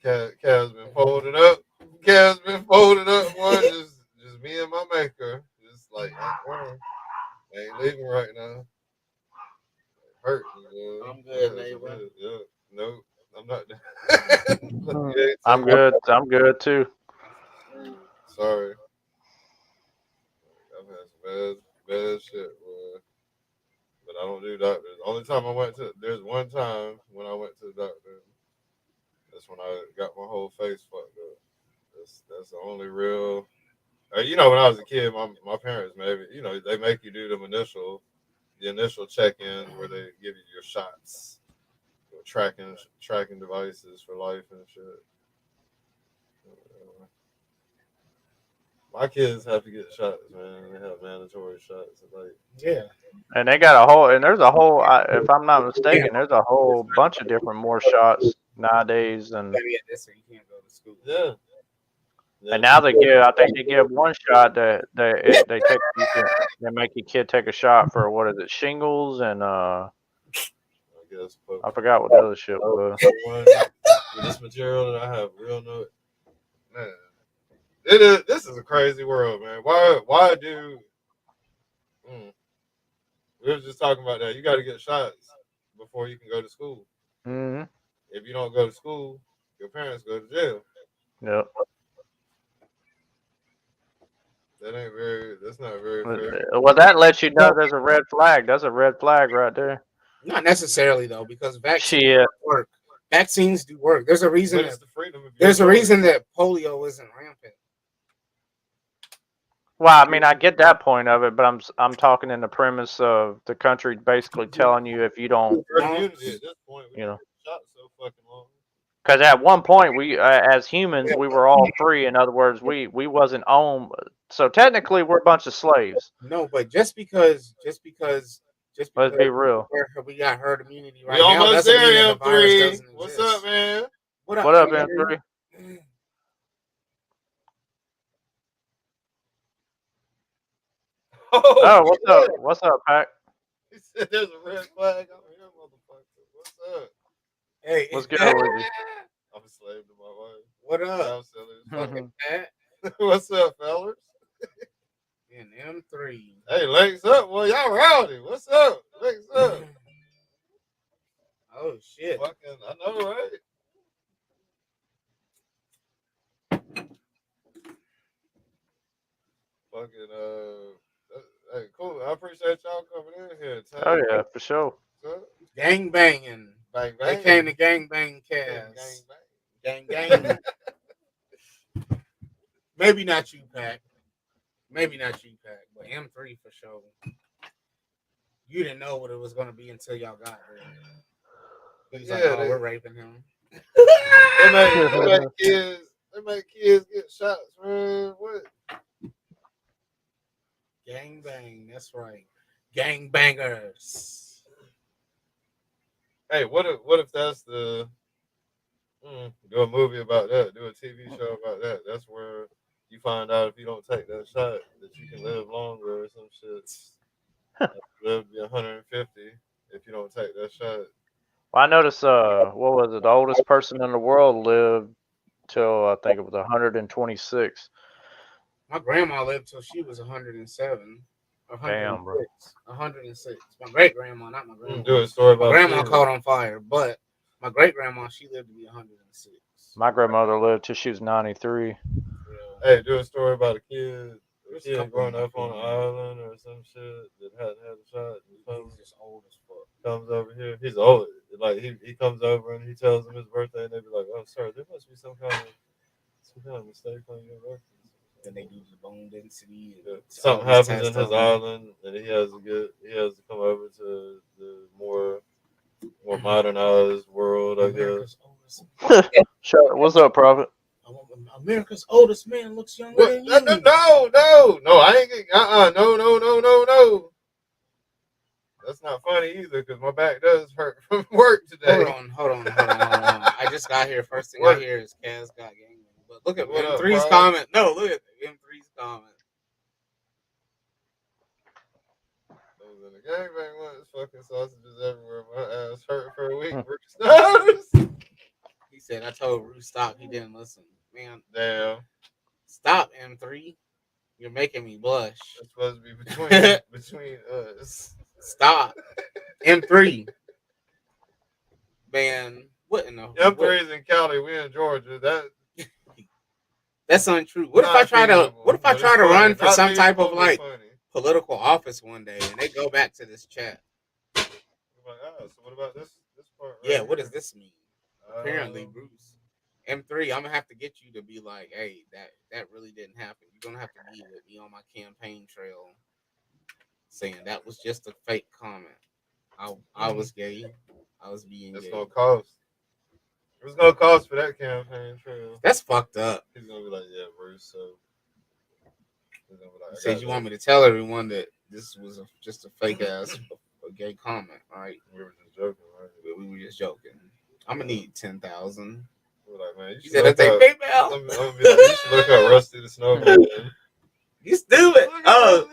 Cal's been folded up. Boy. Just me and my maker. Just like I ain't leaving right now. Hurt. I'm good, neighbor. Yeah. Nope. I'm not. I'm good. I'm good too. Sorry. I've had some bad shit, boy. But I don't do doctors. Only time there's one time when I went to the doctor. That's when I got my whole face fucked up. That's the only real. When I was a kid, my parents maybe they make you do the initial check-in where they give you your shots. Tracking devices for life and shit. My kids have to get shots, man. They have mandatory shots. And they got there's a whole. If I'm not mistaken, there's a whole bunch of different more shots nowadays. And yeah. And now I think they give one shot that they make your kid take a shot for what is it, shingles and I forgot what the other shit was. With this material that I have real note, man. This is a crazy world, man. Why do we were just talking about that. You got to get shots before you can go to school. Mm-hmm. If you don't go to school, your parents go to jail. Yep. That's not very fair. Well, that lets you know there's a red flag. That's a red flag right there. Not necessarily though, because vaccines work. Vaccines do work. There's a reason. There's a reason that polio isn't rampant. Well, I mean, I get that point of it, but I'm talking in the premise of the country basically telling you if you don't, At this point, you know. shot so fucking long. Because at one point, we as humans, we were all free. In other words, we wasn't owned. So technically, we're a bunch of slaves. No, but just because Let's be real. we got herd immunity right We now almost doesn't mean there, that the virus M3. doesn't exist. What's up, man? What up, What up, M3? M3? Oh, what's up? What's up, Pac? He said there's a red flag over here, motherfucker. What's up? Hey, What's good with you? I'm a slave to my wife. What up? I'm silly as fuck. Fucking Pat What's up, fellas? and M3. Hey, legs up. Well, y'all rowdy. What's up? Legs up. Oh shit. Fucking, I know, right? Fucking, hey, cool. I appreciate y'all coming in here. Oh yeah, for sure. What's up? Gang banging. Bang, They bang. came to gang bang cast. Gang gang. Maybe not you, Pac. Maybe not you, Pac, but M3 for sure. You didn't know what it was gonna be until y'all got here. He's like, Yeah, oh, we're raping him. They make kids get shots, man. What? Gang bang, that's right. Gang bangers. Hey, what if that's the do a movie about that, do a TV show about that. That's where you find out if you don't take that shot that you can live longer or some shit. Live to be 150 if you don't take that shot. Well, I noticed. What was it? The oldest person in the world lived till I think it was 126. My grandma lived till she was 107. 106. Damn, bro. 106. My great grandma, not my grandma. Do a story about my grandma kids. caught on fire, but my great grandma, she lived to be 106. My grandmother lived till she was 93. Hey, do a story about a kid There's kid couple growing of up on an island or some shit that hadn't had a shot. And He's just old as fuck. comes over here. He's old. Like he comes over and he tells them his birthday, and they be like, "Oh, sir, there must be some kind of mistake on your record." Then they do the bone density. Yeah. And Something all these happens in tests his on him. island, and he has to come over to the more modernized world, I guess. America's oldest. Sure. What's up, Prophet? America's oldest man looks younger than you. No, I ain't get, no. That's not funny either, because my back does hurt from work today. Hold on. I just got here. First thing I hear is Kas got gang. But look at What up, M3's bro? comment. No, look at M3's comment. I was in the gangbang once, fucking sausages everywhere. My ass hurt for a week. Bruce. He said, I told Bruce stop. He didn't listen. Man, Damn. stop, M3. You're making me blush. It's supposed to be between us. Stop. M3. Man, what in the M3 is in Cali. We in Georgia. That's untrue. What if I try to run for some type of like political office one day and they go back to this chat? Like, so what about this part? Yeah, what does this mean? Apparently, Bruce. M3, I'm gonna have to get you to be like, hey, that really didn't happen. You're gonna have to be with me on my campaign trail saying that was just a fake comment. I was gay. I was being It's gay. gonna cost. It's gonna cost for that campaign trail. That's fucked up. He's gonna be like, yeah, Bruce. So he's gonna be like, You said you want me to tell everyone that this was just a fake ass a gay comment, right? We were just joking, right? We were just joking. I'm gonna need 10,000. We're like, man, You said that's a PayPal. I'm gonna be like, you should look up Rusty the Snowman. You stupid. Oh,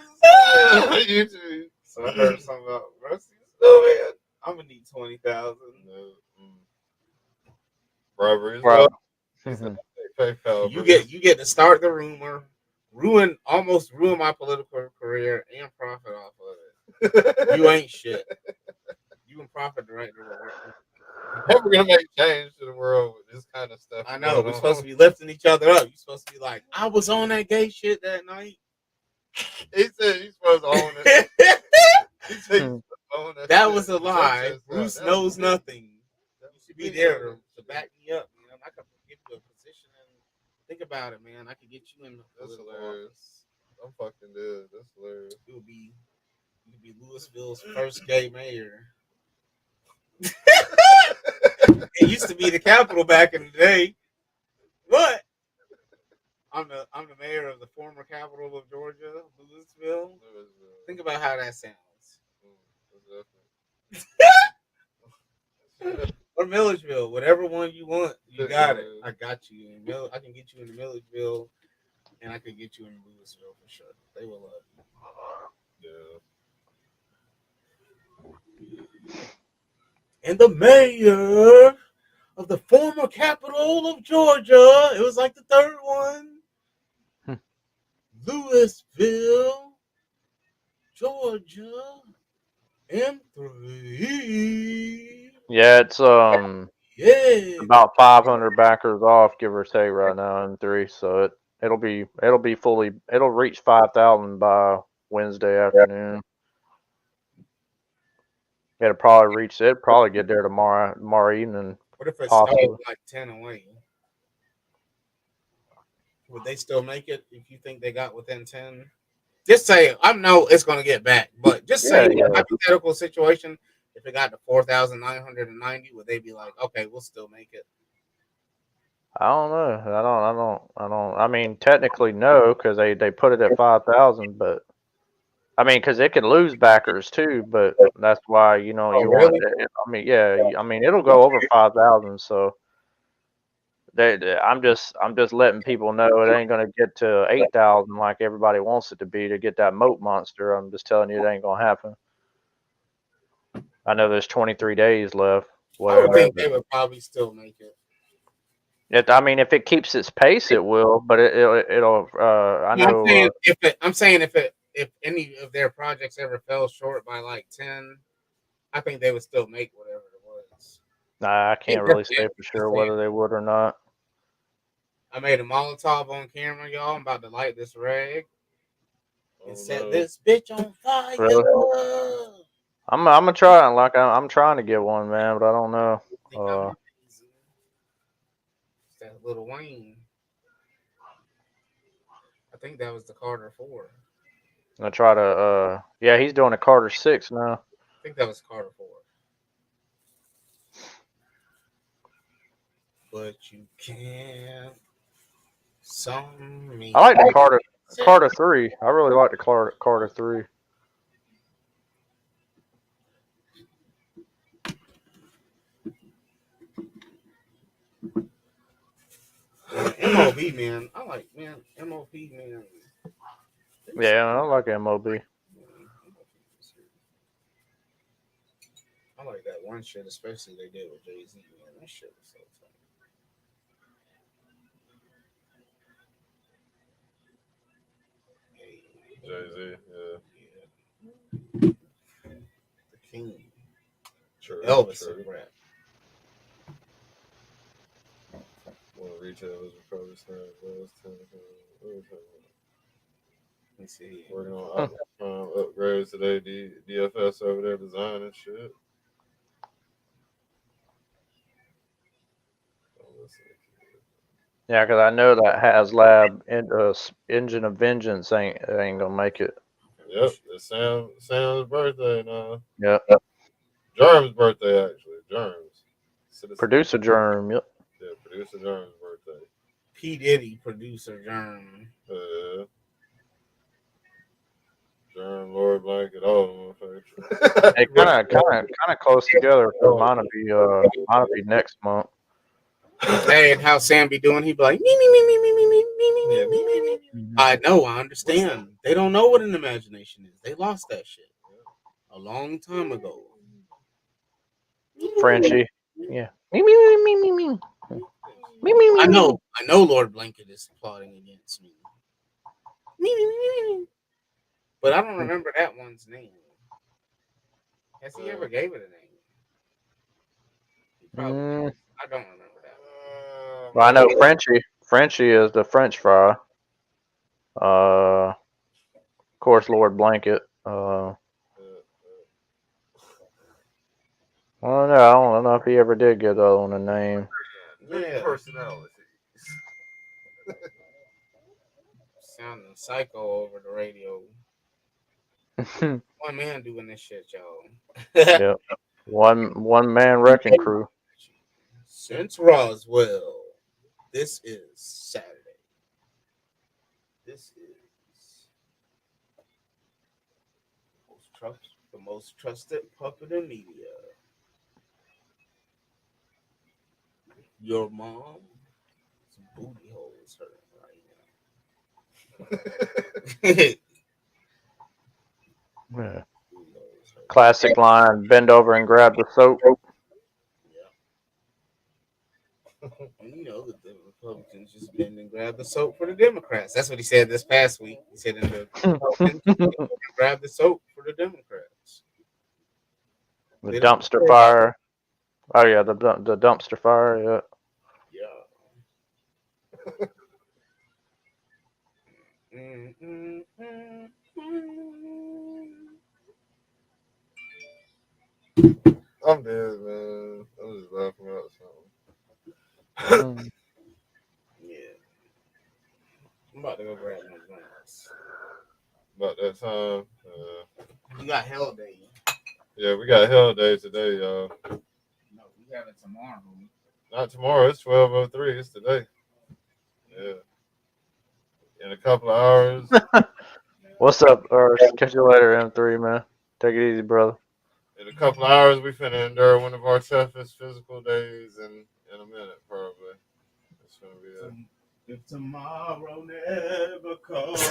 YouTube. so I heard something about Rusty the Snowman. I'm gonna need 20,000. No. Bribery as Bro. well. PayPal. You get to start the rumor, almost ruin my political career and profit off of it. You ain't shit. You and profit director will work. We're gonna make change to the world with this kind of stuff. I know we're supposed to be lifting each other up. You're supposed to be like, I was on that gay shit that night. He said he's supposed to own it. He said he's supposed to own that. That shit. was a lie. Bruce knows nothing. You should be there to back me up, man. I could give you a position and think about it, man. I could get you in the That's political hilarious. office. I'm fucking dead. That's hilarious. You could be Louisville's first gay mayor. It used to be the capital back in the day. What? I'm the mayor of the former capital of Georgia, Louisville. Think about how that sounds. Or Milledgeville, whatever one you want, you got it. I got you. I can get you in Milledgeville, and I can get you in Louisville for sure. They will love you. Yeah. And the mayor of the former capital of Georgia, it was like the third one, Louisville, Georgia, M3. Yeah, it's Yeah. about 500 backers off, give or take, right now in 3. So it'll be fully, it'll reach 5,000 by Wednesday afternoon. It'll probably get there tomorrow evening. What if it possibly. started like 10 away? Would they still make it if you think they got within 10? Just say, I know it's going to get back, but just say hypothetical situation. If it got to 4,990, would they be like, okay, we'll still make it? I don't know. I mean, technically no, because they put it at 5,000, but I mean, because it can lose backers too. But that's why you want it. I mean, yeah. I mean, it'll go over 5,000. So I'm just letting people know it ain't gonna get to 8,000 like everybody wants it to be to get that moat monster. I'm just telling you it ain't gonna happen. I know there's 23 days left. I would think they would probably still make it. I mean, if it keeps its pace, it will. But it'll. I know. I'm saying if any of their projects ever fell short by like 10, I think they would still make whatever it was. Nah, I can't really say for sure whether they would or not. I made a Molotov on camera, y'all. I'm about to light this rag and set this bitch on fire. Really? I'm gonna try it. Like I'm trying to get one, man, but I don't know. That Little Wayne. I think that was the Carter 4. I try to. Yeah, he's doing a Carter 6 now. I think that was Carter 4. But you can't sum me. I like the Carter 3. I really like the Carter 3. MOB, man. I like, MOB, man. Yeah, I like MOB. I like that one shit, especially they did with Jay-Z, man. That shit was so tight. Jay-Z, yeah. The King. True, Elvis true. rap. One retailers are probably saying, Let me see. Working on upgrades today, DFS over there designing shit. Yeah, because I know that HasLab Engine of Vengeance ain't gonna make it. Yep, it's Sam's birthday now. Yep. Germ's birthday, actually. Germ's. Producer Germ, yep. Yeah, producer Germ's birthday. P. Diddy, producer Germ. Germ, Lord Blanket, all of them. Hey, kind of close together. Mine be next month. Hey, and how Sam be doing? He be like, me. I know, I understand. They don't know what an imagination is. They lost that shit a long time ago. Frenchie, yeah. Me. I know. Lord Blanket is plotting against me. But I don't remember that one's name. Has he ever gave it a name? I don't remember that one. Well, I know Frenchie is the French fry. Of course, Lord Blanket. I don't know. I don't know if he ever did get the other one a name. Yeah. Personalities. Sounding psycho over the radio. One man doing this shit, y'all. Yep. One man wrecking crew. Since Roswell, this is Saturday. This is the most trusted puppet in media. Your mom's booty hole is hurting right now. Yeah. Classic line: bend over and grab the soap. And you know that the Republicans just bend and grab the soap for the Democrats. That's what he said this past week. He said in the Republicans grab the soap for the Democrats. The dumpster fire. Oh yeah, the dumpster fire. Yeah. I'm dead, man. I'm just laughing about something. Yeah. I'm about to go grab my drinks. About that time. You got Hell Day. Yeah, we got Hell Day today, y'all. No, we have it tomorrow. Not tomorrow. It's 12:03. It's today. Yeah. In a couple of hours. What's up, catch you later, M3, man. Take it easy, brother. In a couple of hours, we finna endure one of our toughest physical days in a minute, probably. It's gonna be If tomorrow never comes,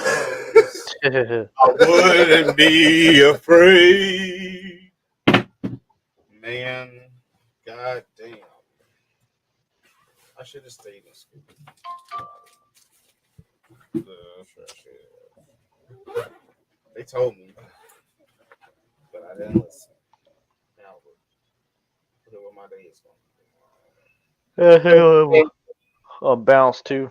Yeah. I wouldn't be afraid. Man, god damn. I should have stayed in school. They told me, but I didn't listen. Now, whatever my day is going to be. I'll bounce too.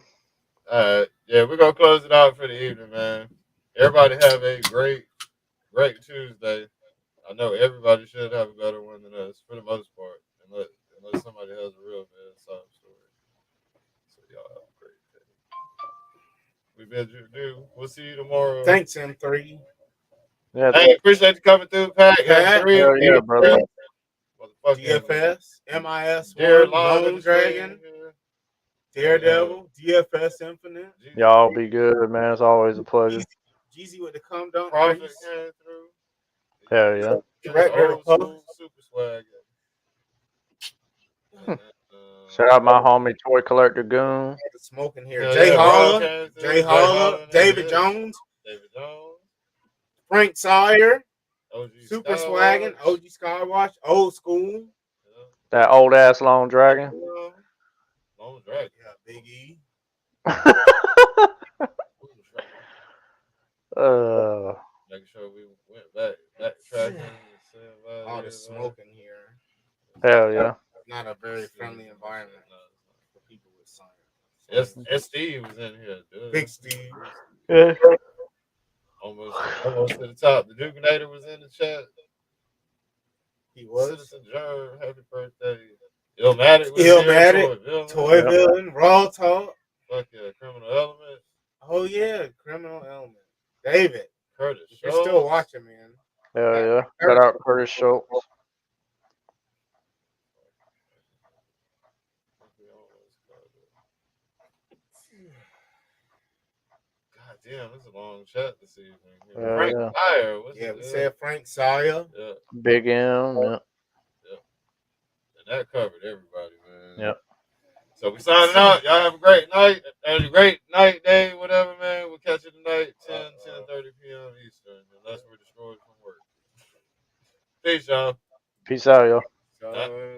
All right. Yeah, we're going to close it out for the evening, man. Everybody have a great Tuesday. I know everybody should have a better one than us, for the most part, unless somebody has a real bad sob story. So y'all have a great day. We bid you adieu. We'll see you tomorrow. Thanks, M3. Yeah. Hey, appreciate you coming through, Pat. M3. Hell yeah, brother. DFS, MIS, Dear Lone Dragon, Daredevil, DFS Infinite. Y'all be good, man. It's always a pleasure. Jeezy with the come down. Prophet came through. Hell yeah. Old school super swag. Shout out my homie Toy Collector Goon. Smoking here. Yeah, Jay yeah, Holler, Jay Holler, David yeah. Jones, David Jones, Frank Sawyer, OG Super Skywatch. Swaggin', OG Skywatch, Old School. That old ass Lone Dragon. Lone Dragon. Yeah, Big E. Making sure we went back tracking. All the smoking here. Hell yeah. Not a very friendly environment for people with science. Yes, Steve was in here, dude. Big Steve. Yeah. Almost to the top. The Dukenator was in the chat. He was. Citizen Germ, happy birthday. Illmatic was here. Toy Villain, Raw Talk. Fuck yeah, Criminal Element. Oh yeah, Criminal Element. David. Curtis. You're still watching, man. Hell yeah. Shout out Curtis Schultz. God damn, it's a long chat this evening. Frank Sawyer. We said Frank Sawyer. Yeah. Big M. Yeah. And that covered everybody, man. Yep. So we signing out. Y'all have a great night. And a great night, day, whatever, man. We'll catch you tonight, 10:30 p.m. Eastern, unless we're destroyed from work. Peace, y'all. Peace out, y'all.